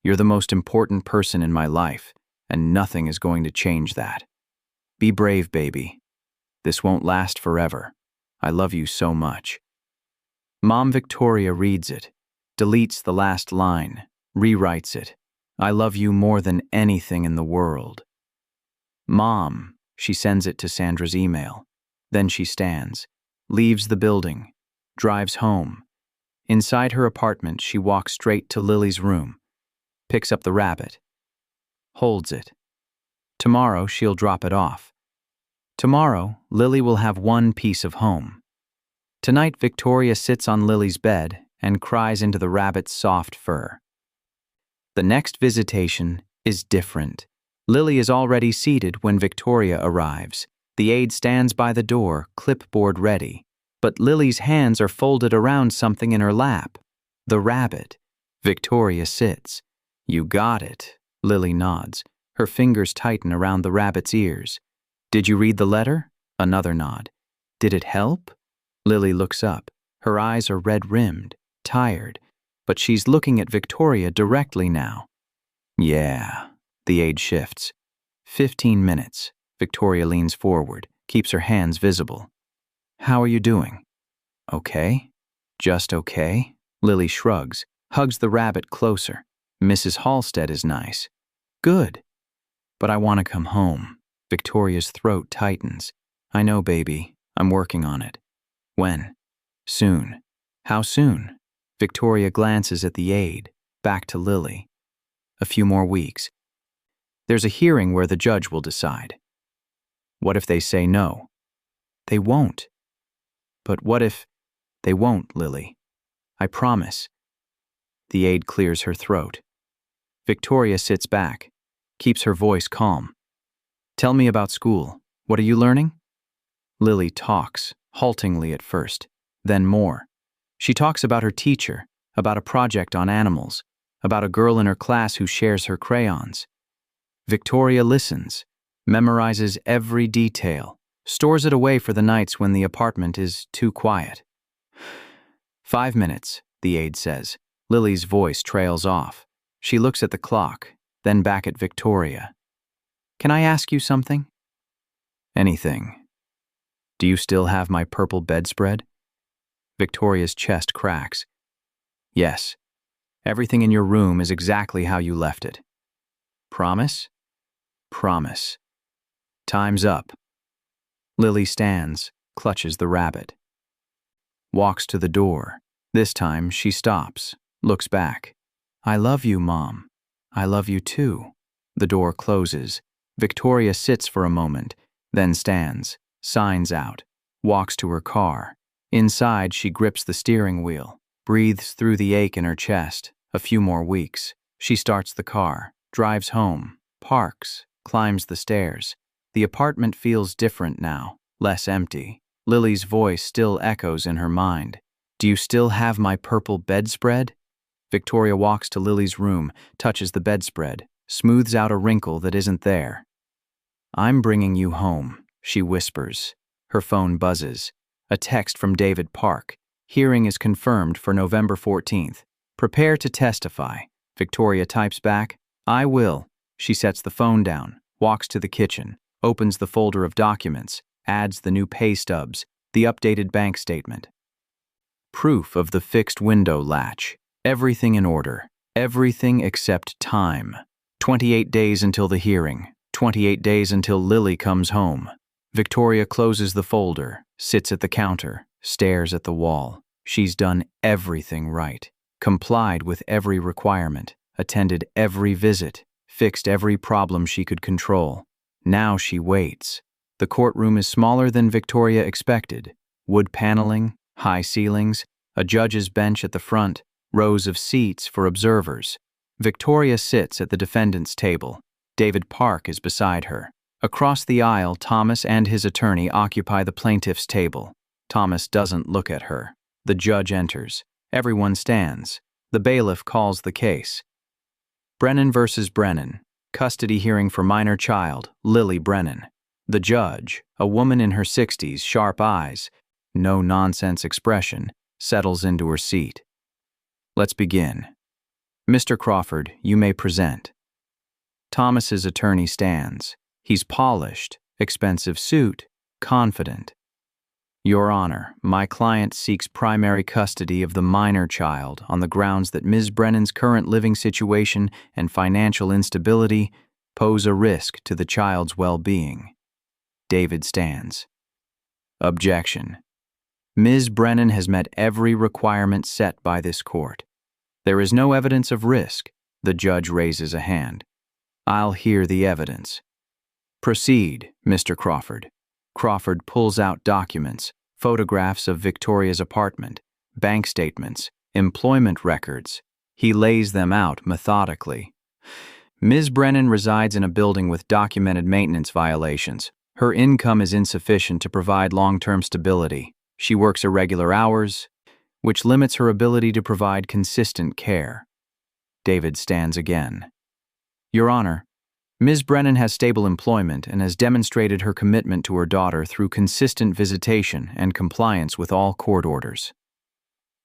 You're the most important person in my life, and nothing is going to change that. Be brave, baby. This won't last forever. I love you so much. Mom Victoria reads it, deletes the last line, rewrites it. I love you more than anything in the world. Mom, she sends it to Sandra's email. Then she stands, leaves the building, drives home. Inside her apartment, she walks straight to Lily's room, picks up the rabbit, holds it. Tomorrow, she'll drop it off. Tomorrow, Lily will have one piece of home. Tonight, Victoria sits on Lily's bed and cries into the rabbit's soft fur. The next visitation is different. Lily is already seated when Victoria arrives. The aide stands by the door, clipboard ready. But Lily's hands are folded around something in her lap. The rabbit. Victoria sits. You got it. Lily nods. Her fingers tighten around the rabbit's ears. Did you read the letter? Another nod. Did it help? Lily looks up. Her eyes are red-rimmed, tired, but she's looking at Victoria directly now. Yeah. The aide shifts. 15 minutes. Victoria leans forward, keeps her hands visible. How are you doing? Okay. Just okay? Lily shrugs, hugs the rabbit closer. Mrs. Halstead is nice. Good. But I want to come home. Victoria's throat tightens. I know, baby. I'm working on it. When? Soon. How soon? Victoria glances at the aide, back to Lily. A few more weeks. There's a hearing where the judge will decide. What if they say no? They won't. But what if they won't, Lily? I promise. The aide clears her throat. Victoria sits back, keeps her voice calm. Tell me about school. What are you learning? Lily talks, haltingly at first, then more. She talks about her teacher, about a project on animals, about a girl in her class who shares her crayons. Victoria listens, memorizes every detail, stores it away for the nights when the apartment is too quiet. 5 minutes, the aide says. Lily's voice trails off. She looks at the clock, then back at Victoria. Can I ask you something? Anything. Do you still have my purple bedspread? Victoria's chest cracks. Yes. Everything in your room is exactly how you left it. Promise? Promise. Time's up. Lily stands, clutches the rabbit. Walks to the door. This time she stops, looks back. I love you, Mom. I love you too. The door closes. Victoria sits for a moment, then stands, signs out, walks to her car. Inside, she grips the steering wheel, breathes through the ache in her chest. A few more weeks. She starts the car, drives home, parks, climbs the stairs. The apartment feels different now, less empty. Lily's voice still echoes in her mind. Do you still have my purple bedspread? Victoria walks to Lily's room, touches the bedspread, smooths out a wrinkle that isn't there. I'm bringing you home, she whispers. Her phone buzzes. A text from David Park. Hearing is confirmed for November 14th. Prepare to testify. Victoria types back, I will. She sets the phone down, walks to the kitchen, opens the folder of documents, adds the new pay stubs, the updated bank statement. Proof of the fixed window latch. Everything in order. Everything except time. 28 days until the hearing. 28 days until Lily comes home. Victoria closes the folder, sits at the counter, stares at the wall. She's done everything right. Complied with every requirement, attended every visit, fixed every problem she could control. Now she waits. The courtroom is smaller than Victoria expected. Wood paneling, high ceilings, a judge's bench at the front, rows of seats for observers. Victoria sits at the defendant's table. David Park is beside her. Across the aisle, Thomas and his attorney occupy the plaintiff's table. Thomas doesn't look at her. The judge enters. Everyone stands. The bailiff calls the case. Brennan versus Brennan. Custody hearing for minor child, Lily Brennan. The judge, a woman in her 60s, sharp eyes, no-nonsense expression, settles into her seat. Let's begin. Mr. Crawford, you may present. Thomas's attorney stands. He's polished, expensive suit, confident. Your Honor, my client seeks primary custody of the minor child on the grounds that Ms. Brennan's current living situation and financial instability pose a risk to the child's well-being. David stands. Objection. Ms. Brennan has met every requirement set by this court. There is no evidence of risk. The judge raises a hand. I'll hear the evidence. Proceed, Mr. Crawford. Crawford pulls out documents, photographs of Victoria's apartment, bank statements, employment records. He lays them out methodically. Ms. Brennan resides in a building with documented maintenance violations. Her income is insufficient to provide long-term stability. She works irregular hours, which limits her ability to provide consistent care. David stands again. Your Honor, Ms. Brennan has stable employment and has demonstrated her commitment to her daughter through consistent visitation and compliance with all court orders.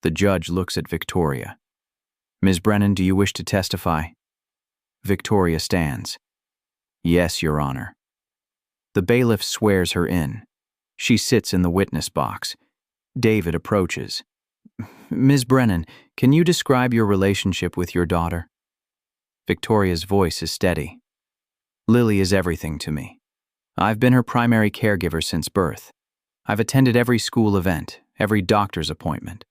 The judge looks at Victoria. Ms. Brennan, do you wish to testify? Victoria stands. Yes, Your Honor. The bailiff swears her in. She sits in the witness box. David approaches. Ms. Brennan, can you describe your relationship with your daughter? Victoria's voice is steady. Lily is everything to me. I've been her primary caregiver since birth. I've attended every school event, every doctor's appointment.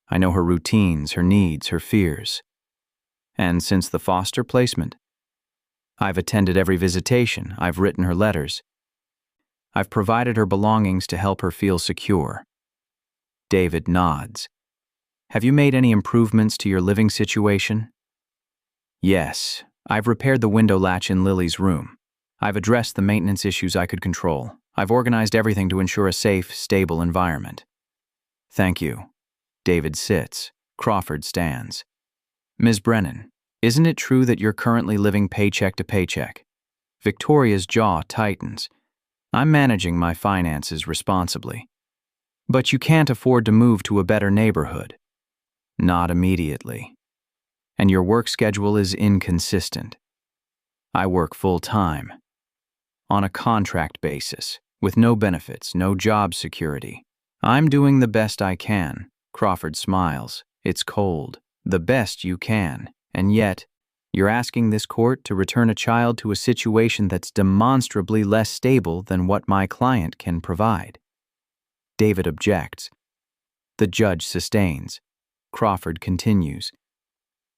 I know her routines, her needs, her fears. And since the foster placement, I've attended every visitation, I've written her letters. I've provided her belongings to help her feel secure. David nods. Have you made any improvements to your living situation? Yes, I've repaired the window latch in Lily's room. I've addressed the maintenance issues I could control. I've organized everything to ensure a safe, stable environment. Thank you. David sits. Crawford stands. Ms. Brennan, isn't it true that you're currently living paycheck to paycheck? Victoria's jaw tightens. I'm managing my finances responsibly. But you can't afford to move to a better neighborhood. Not immediately. And your work schedule is inconsistent. I work full-time. On a contract basis, with no benefits, no job security. I'm doing the best I can. Crawford smiles. It's cold. The best you can. And yet, you're asking this court to return a child to a situation that's demonstrably less stable than what my client can provide. David objects. The judge sustains. Crawford continues.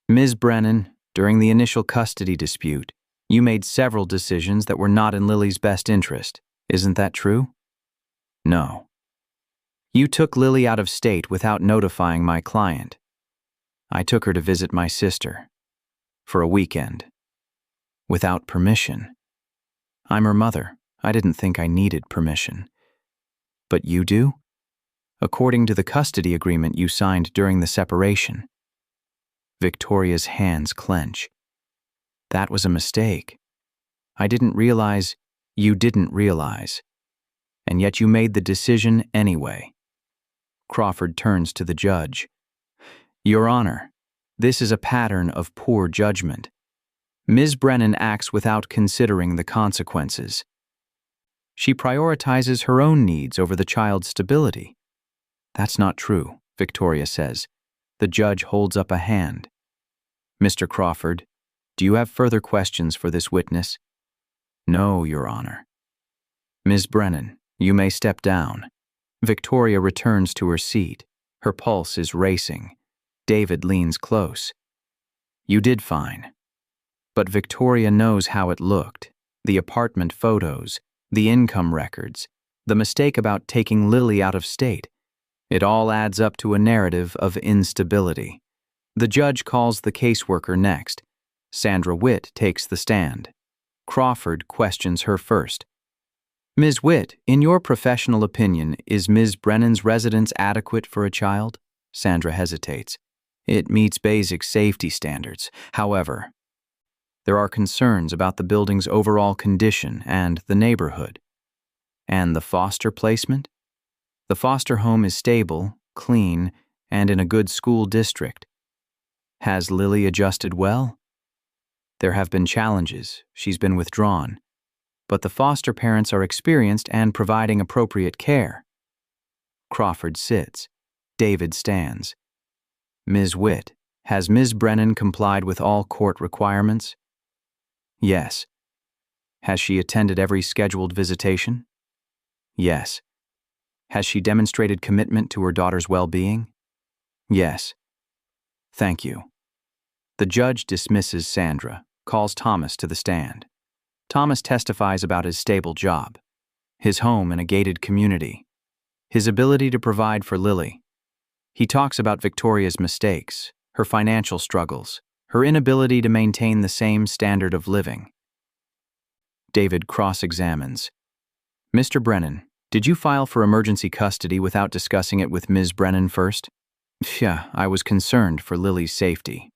Ms. Brennan, during the initial custody dispute, you made several decisions that were not in Lily's best interest. Isn't that true? No. You took Lily out of state without notifying my client. I took her to visit my sister. For a weekend. Without permission. I'm her mother. I didn't think I needed permission. But you do? According to the custody agreement you signed during the separation. Victoria's hands clench. That was a mistake. I didn't realize you didn't realize. And yet you made the decision anyway. Crawford turns to the judge. Your Honor, this is a pattern of poor judgment. Ms. Brennan acts without considering the consequences. She prioritizes her own needs over the child's stability. That's not true, Victoria says. The judge holds up a hand. Mr. Crawford, do you have further questions for this witness? No, Your Honor. Ms. Brennan, you may step down. Victoria returns to her seat. Her pulse is racing. David leans close. You did fine. But Victoria knows how it looked. The apartment photos, the income records, the mistake about taking Lily out of state. It all adds up to a narrative of instability. The judge calls the caseworker next. Sandra Witt takes the stand. Crawford questions her first. Ms. Witt, in your professional opinion, is Ms. Brennan's residence adequate for a child? Sandra hesitates. It meets basic safety standards. However, there are concerns about the building's overall condition and the neighborhood. And the foster placement? The foster home is stable, clean, and in a good school district. Has Lily adjusted well? There have been challenges. She's been withdrawn. But the foster parents are experienced and providing appropriate care. Crawford sits. David stands. Ms. Witt, has Ms. Brennan complied with all court requirements? Yes. Has she attended every scheduled visitation? Yes. Has she demonstrated commitment to her daughter's well-being? Yes. Thank you. The judge dismisses Sandra, calls Thomas to the stand. Thomas testifies about his stable job, his home in a gated community, his ability to provide for Lily. He talks about Victoria's mistakes, her financial struggles, her inability to maintain the same standard of living. David cross-examines. Mr. Brennan, did you file for emergency custody without discussing it with Ms. Brennan first? Yeah, I was concerned for Lily's safety.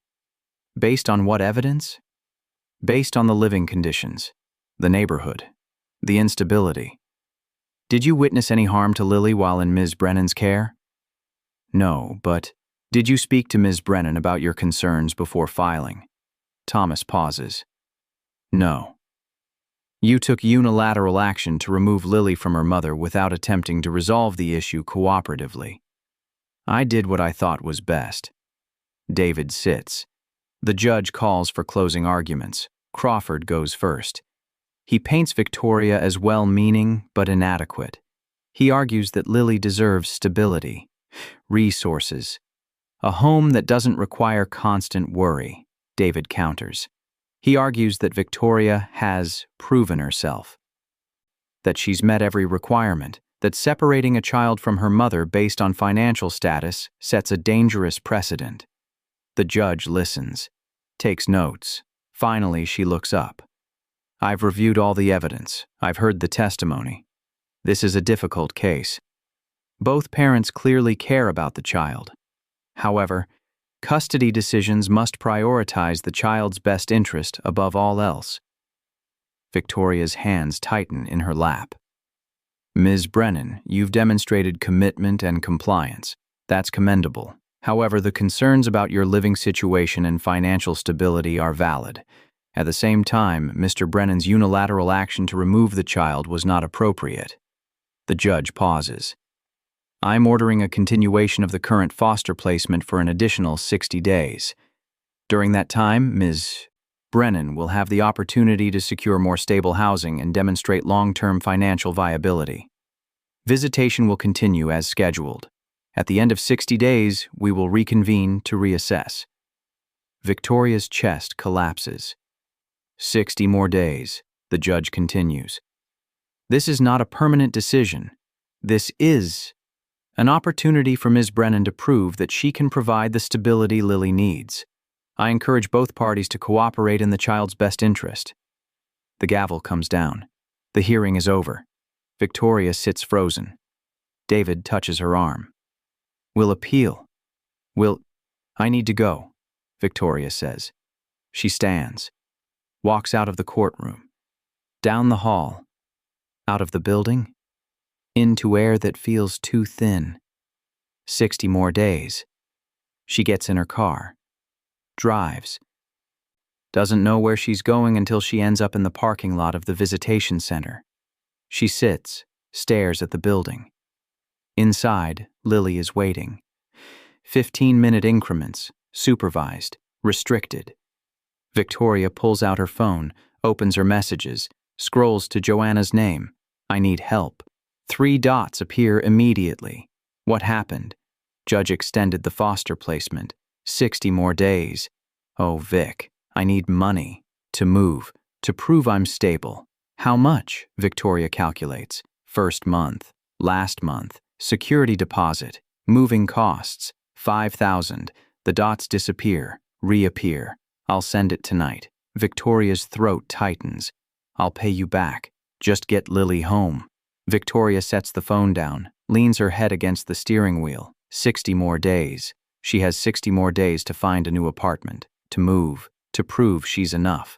Based on what evidence? Based on the living conditions, the neighborhood, the instability. Did you witness any harm to Lily while in Ms. Brennan's care? No, but did you speak to Ms. Brennan about your concerns before filing? Thomas pauses. No. You took unilateral action to remove Lily from her mother without attempting to resolve the issue cooperatively. I did what I thought was best. David sits. The judge calls for closing arguments. Crawford goes first. He paints Victoria as well-meaning but inadequate. He argues that Lily deserves stability, resources, a home that doesn't require constant worry. David counters. He argues that Victoria has proven herself, that she's met every requirement, that separating a child from her mother based on financial status sets a dangerous precedent. The judge listens, takes notes. Finally, she looks up. I've reviewed all the evidence. I've heard the testimony. This is a difficult case. Both parents clearly care about the child. However, custody decisions must prioritize the child's best interest above all else. Victoria's hands tighten in her lap. Ms. Brennan, you've demonstrated commitment and compliance. That's commendable. However, the concerns about your living situation and financial stability are valid. At the same time, Mr. Brennan's unilateral action to remove the child was not appropriate. The judge pauses. I'm ordering a continuation of the current foster placement for an additional 60 days. During that time, Ms. Brennan will have the opportunity to secure more stable housing and demonstrate long-term financial viability. Visitation will continue as scheduled. At the end of 60 days, we will reconvene to reassess. Victoria's chest collapses. 60 more days, the judge continues. This is not a permanent decision. This is an opportunity for Ms. Brennan to prove that she can provide the stability Lily needs. I encourage both parties to cooperate in the child's best interest. The gavel comes down. The hearing is over. Victoria sits frozen. David touches her arm. We'll appeal. I need to go, Victoria says. She stands, walks out of the courtroom, down the hall, out of the building, into air that feels too thin. 60 more days. She gets in her car, drives, doesn't know where she's going until she ends up in the parking lot of the Visitation Center. She sits, stares at the building. Inside, Lily is waiting. 15-minute increments, supervised, restricted. Victoria pulls out her phone, opens her messages, scrolls to Joanna's name. I need help. 3 dots appear immediately. What happened? Judge extended the foster placement. 60 more days. Oh, Vic, I need money. To move. To prove I'm stable. How much? Victoria calculates. First month. Last month. Security deposit. Moving costs. 5,000. The dots disappear. Reappear. I'll send it tonight. Victoria's throat tightens. I'll pay you back. Just get Lily home. Victoria sets the phone down, leans her head against the steering wheel. 60 more days. She has 60 more days to find a new apartment, to move, to prove she's enough.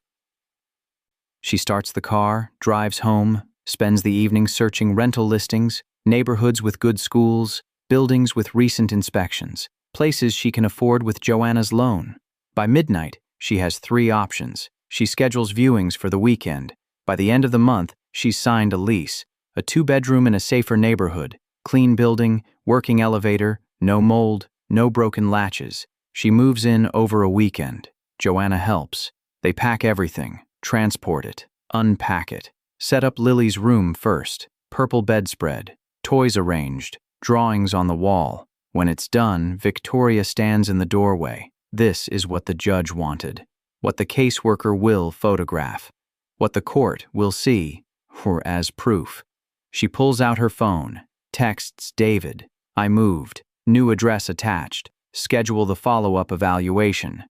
She starts the car, drives home, spends the evening searching rental listings, neighborhoods with good schools, buildings with recent inspections, places she can afford with Joanna's loan. By midnight, she has 3 options. She schedules viewings for the weekend. By the end of the month, she's signed a lease, a 2-bedroom in a safer neighborhood, Clean building, working elevator, no mold, no broken latches. She moves in over a weekend. Joanna helps. They pack everything, transport it, unpack it. Set up Lily's room first. Purple bedspread, toys arranged, drawings on the wall. When it's done, Victoria stands in the doorway. This is what the judge wanted. What the caseworker will photograph. What the court will see, or as proof. She pulls out her phone, texts David, "I moved, new address attached, schedule the follow-up evaluation."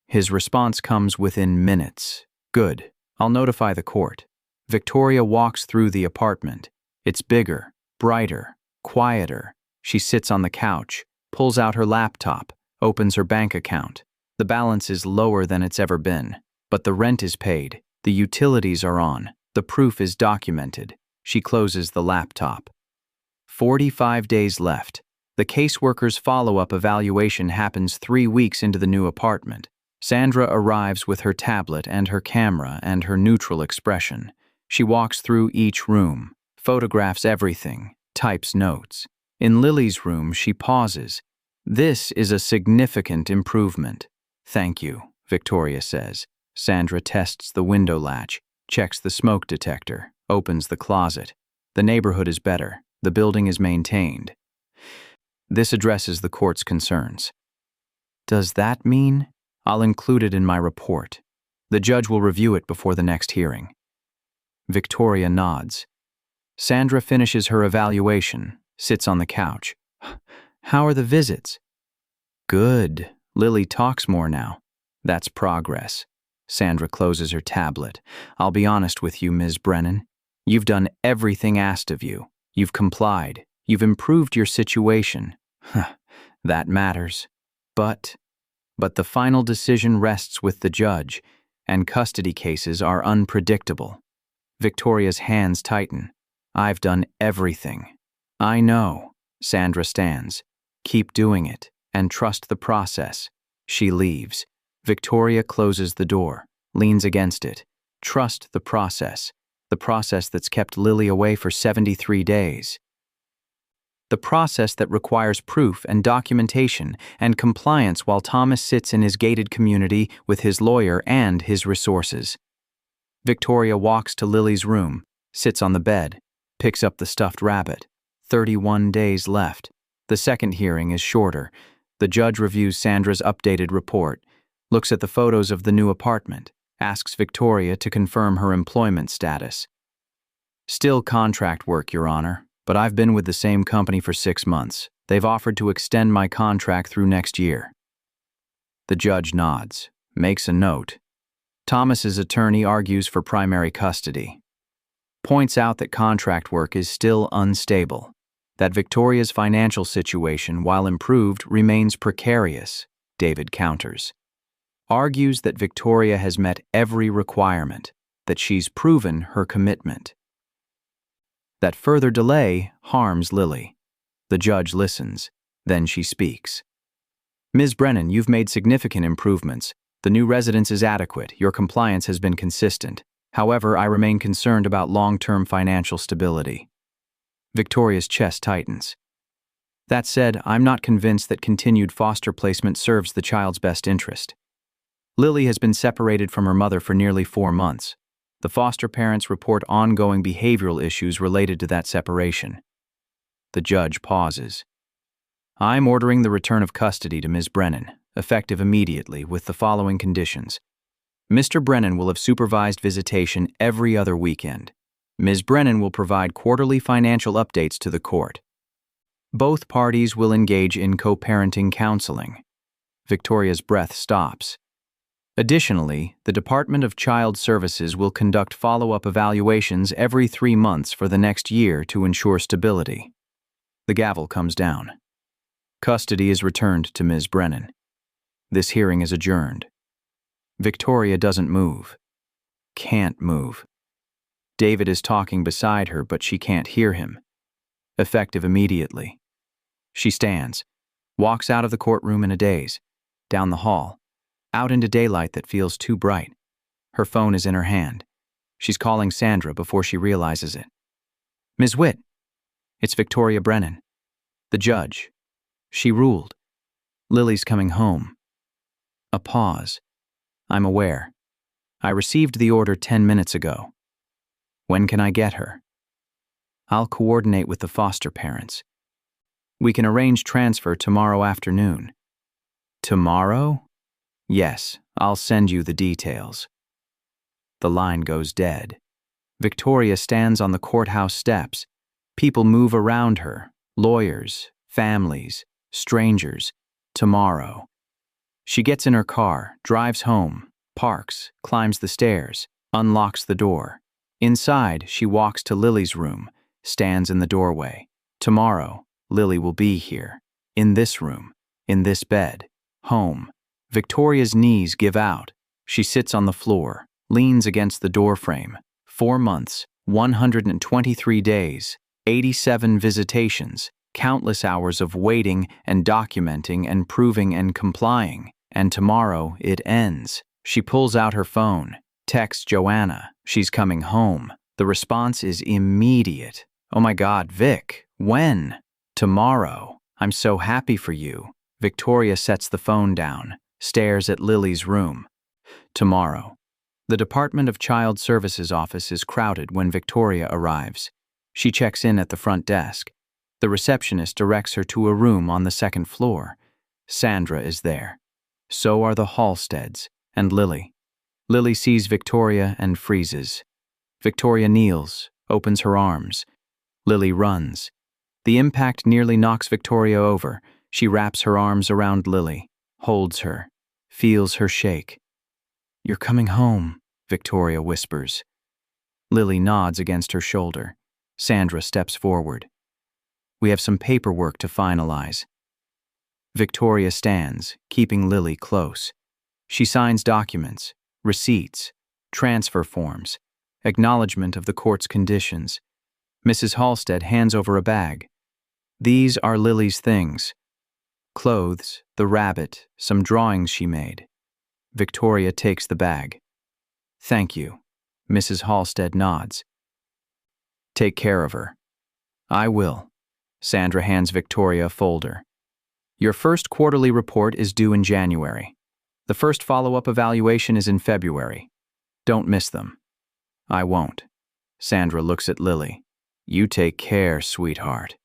His response comes within minutes. "Good, I'll notify the court." Victoria walks through the apartment. It's bigger, brighter, quieter. She sits on the couch, pulls out her laptop, opens her bank account. The balance is lower than it's ever been, but the rent is paid, the utilities are on, the proof is documented. She closes the laptop. 45 days left. The caseworker's follow-up evaluation happens 3 weeks into the new apartment. Sandra arrives with her tablet and her camera and her neutral expression. She walks through each room, photographs everything, types notes. In Lily's room, she pauses. "This is a significant improvement." "Thank you," Victoria says. Sandra tests the window latch, checks the smoke detector, opens the closet. The neighborhood is better. The building is maintained. This addresses the court's concerns. "Does that mean?" "I'll include it in my report. The judge will review it before the next hearing." Victoria nods. Sandra finishes her evaluation, sits on the couch. "How are the visits?" "Good. Lily talks more now." "That's progress." Sandra closes her tablet. "I'll be honest with you, Ms. Brennan. You've done everything asked of you. You've complied. You've improved your situation. That matters. But the final decision rests with the judge, and custody cases are unpredictable." Victoria's hands tighten. "I've done everything." "I know." Sandra stands. "Keep doing it, and trust the process." She leaves. Victoria closes the door, leans against it. Trust the process that's kept Lily away for 73 days. The process that requires proof and documentation and compliance while Thomas sits in his gated community with his lawyer and his resources. Victoria walks to Lily's room, sits on the bed, picks up the stuffed rabbit. 31 days left. The second hearing is shorter. The judge reviews Sandra's updated report, looks at the photos of the new apartment, asks Victoria to confirm her employment status. "Still contract work, Your Honor, but I've been with the same company for 6 months. They've offered to extend my contract through next year." The judge nods, makes a note. Thomas's attorney argues for primary custody. Points out that contract work is still unstable, that Victoria's financial situation, while improved, remains precarious. David counters. Argues that Victoria has met every requirement, that she's proven her commitment. That further delay harms Lily. The judge listens, then she speaks. "Ms. Brennan, you've made significant improvements. The new residence is adequate. Your compliance has been consistent. However, I remain concerned about long-term financial stability." Victoria's chest tightens. "That said, I'm not convinced that continued foster placement serves the child's best interest. Lily has been separated from her mother for nearly 4 months. The foster parents report ongoing behavioral issues related to that separation." The judge pauses. "I'm ordering the return of custody to Ms. Brennan, effective immediately, with the following conditions. Mr. Brennan will have supervised visitation every other weekend. Ms. Brennan will provide quarterly financial updates to the court. Both parties will engage in co-parenting counseling." Victoria's breath stops. "Additionally, the Department of Child Services will conduct follow-up evaluations every 3 months for the next year to ensure stability." The gavel comes down. Custody is returned to Ms. Brennan. This hearing is adjourned. Victoria doesn't move. Can't move. David is talking beside her, but she can't hear him. Effective immediately. She stands, walks out of the courtroom in a daze, down the hall, out into daylight that feels too bright. Her phone is in her hand. She's calling Sandra before she realizes it. "Ms. Witt." It's Victoria Brennan. The judge. She ruled. Lily's coming home. A pause. I'm aware. I received the order 10 minutes ago. When can I get her? I'll coordinate with the foster parents. We can arrange transfer tomorrow afternoon. Tomorrow? Yes, I'll send you the details. The line goes dead. Victoria stands on the courthouse steps. People move around her. Lawyers, families, strangers. Tomorrow. She gets in her car, drives home, parks, climbs the stairs, unlocks the door. Inside, she walks to Lily's room, stands in the doorway. Tomorrow, Lily will be here. In this room. In this bed. Home. Victoria's knees give out. She sits on the floor, leans against the doorframe. 4 months, 123 days, 87 visitations, countless hours of waiting and documenting and proving and complying. And tomorrow it ends. She pulls out her phone, texts Joanna. She's coming home. The response is immediate. Oh my God, Vic, when? Tomorrow. I'm so happy for you. Victoria sets the phone down, stares at Lily's room. Tomorrow. The Department of Child Services office is crowded when Victoria arrives. She checks in at the front desk. The receptionist directs her to a room on the second floor. Sandra is there. So are the Halsteads and Lily. Lily sees Victoria and freezes. Victoria kneels, opens her arms. Lily runs. The impact nearly knocks Victoria over. She wraps her arms around Lily, holds her, feels her shake. You're coming home, Victoria whispers. Lily nods against her shoulder. Sandra steps forward. We have some paperwork to finalize. Victoria stands, keeping Lily close. She signs documents, receipts, transfer forms, acknowledgement of the court's conditions. Mrs. Halstead hands over a bag. These are Lily's things. Clothes, the rabbit, some drawings she made. Victoria takes the bag. Thank you. Mrs. Halstead nods. Take care of her. I will. Sandra hands Victoria a folder. Your first quarterly report is due in January. The first follow-up evaluation is in February. Don't miss them. I won't. Sandra looks at Lily. You take care, sweetheart.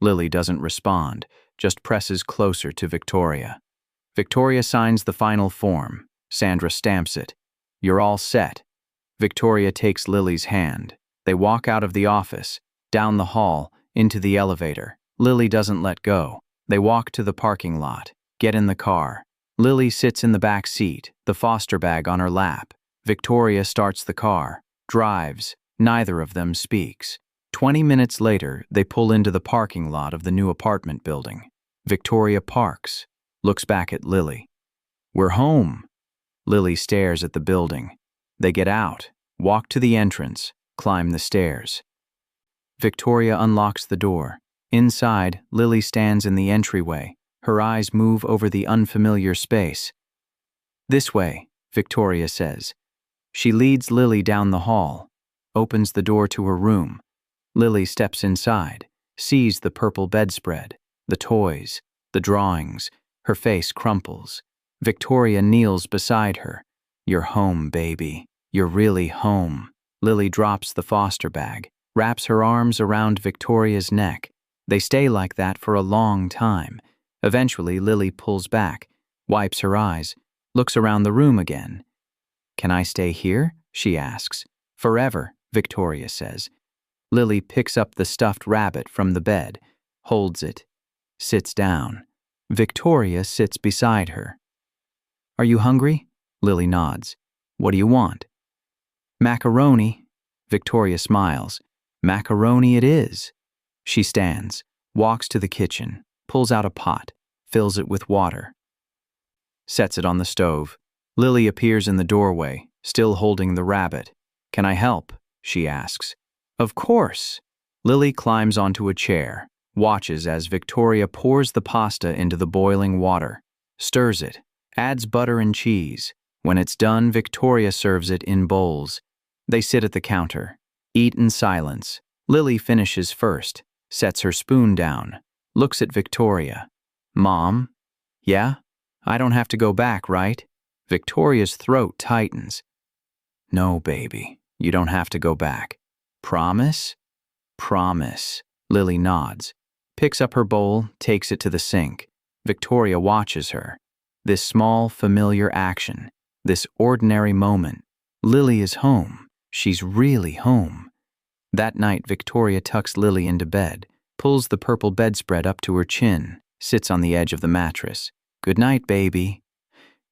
Lily doesn't respond, just presses closer to Victoria. Victoria signs the final form. Sandra stamps it. You're all set. Victoria takes Lily's hand. They walk out of the office, down the hall, into the elevator. Lily doesn't let go. They walk to the parking lot, get in the car. Lily sits in the back seat, the foster bag on her lap. Victoria starts the car, drives. Neither of them speaks. 20 minutes later, they pull into the parking lot of the new apartment building. Victoria parks, looks back at Lily. We're home. Lily stares at the building. They get out, walk to the entrance, climb the stairs. Victoria unlocks the door. Inside, Lily stands in the entryway. Her eyes move over the unfamiliar space. This way, Victoria says. She leads Lily down the hall, opens the door to her room. Lily steps inside, sees the purple bedspread, the toys, the drawings. Her face crumples. Victoria kneels beside her. You're home, baby. You're really home. Lily drops the foster bag, wraps her arms around Victoria's neck. They stay like that for a long time. Eventually, Lily pulls back, wipes her eyes, looks around the room again. Can I stay here? She asks. Forever, Victoria says. Lily picks up the stuffed rabbit from the bed, holds it, sits down. Victoria sits beside her. Are you hungry? Lily nods. What do you want? Macaroni. Victoria smiles. Macaroni it is. She stands, walks to the kitchen, pulls out a pot, fills it with water. Sets it on the stove. Lily appears in the doorway, still holding the rabbit. Can I help? She asks. Of course. Lily climbs onto a chair, watches as Victoria pours the pasta into the boiling water, stirs it, adds butter and cheese. When it's done, Victoria serves it in bowls. They sit at the counter, eat in silence. Lily finishes first, sets her spoon down, looks at Victoria. Mom? Yeah? I don't have to go back, right? Victoria's throat tightens. No, baby, you don't have to go back. Promise? Promise. Lily nods, picks up her bowl, takes it to the sink. Victoria watches her. This small, familiar action, this ordinary moment. Lily is home. She's really home. That night, Victoria tucks Lily into bed, pulls the purple bedspread up to her chin, sits on the edge of the mattress. Good night, baby.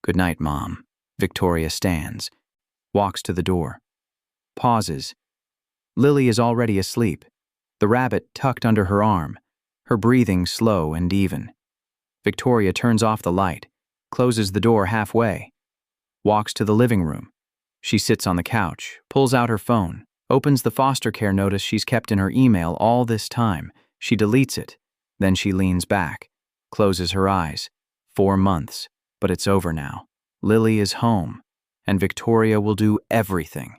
Good night, Mom. Victoria stands, walks to the door, pauses. Lily is already asleep, the rabbit tucked under her arm, her breathing slow and even. Victoria turns off the light, closes the door halfway, walks to the living room. She sits on the couch, pulls out her phone, opens the foster care notice she's kept in her email all this time. She deletes it. Then she leans back, closes her eyes. 4 months, but it's over now. Lily is home, and Victoria will do everything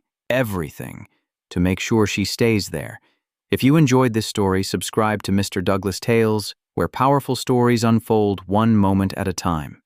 to make sure she stays there. If you enjoyed this story, subscribe to Mr. Douglas Tales, where powerful stories unfold one moment at a time.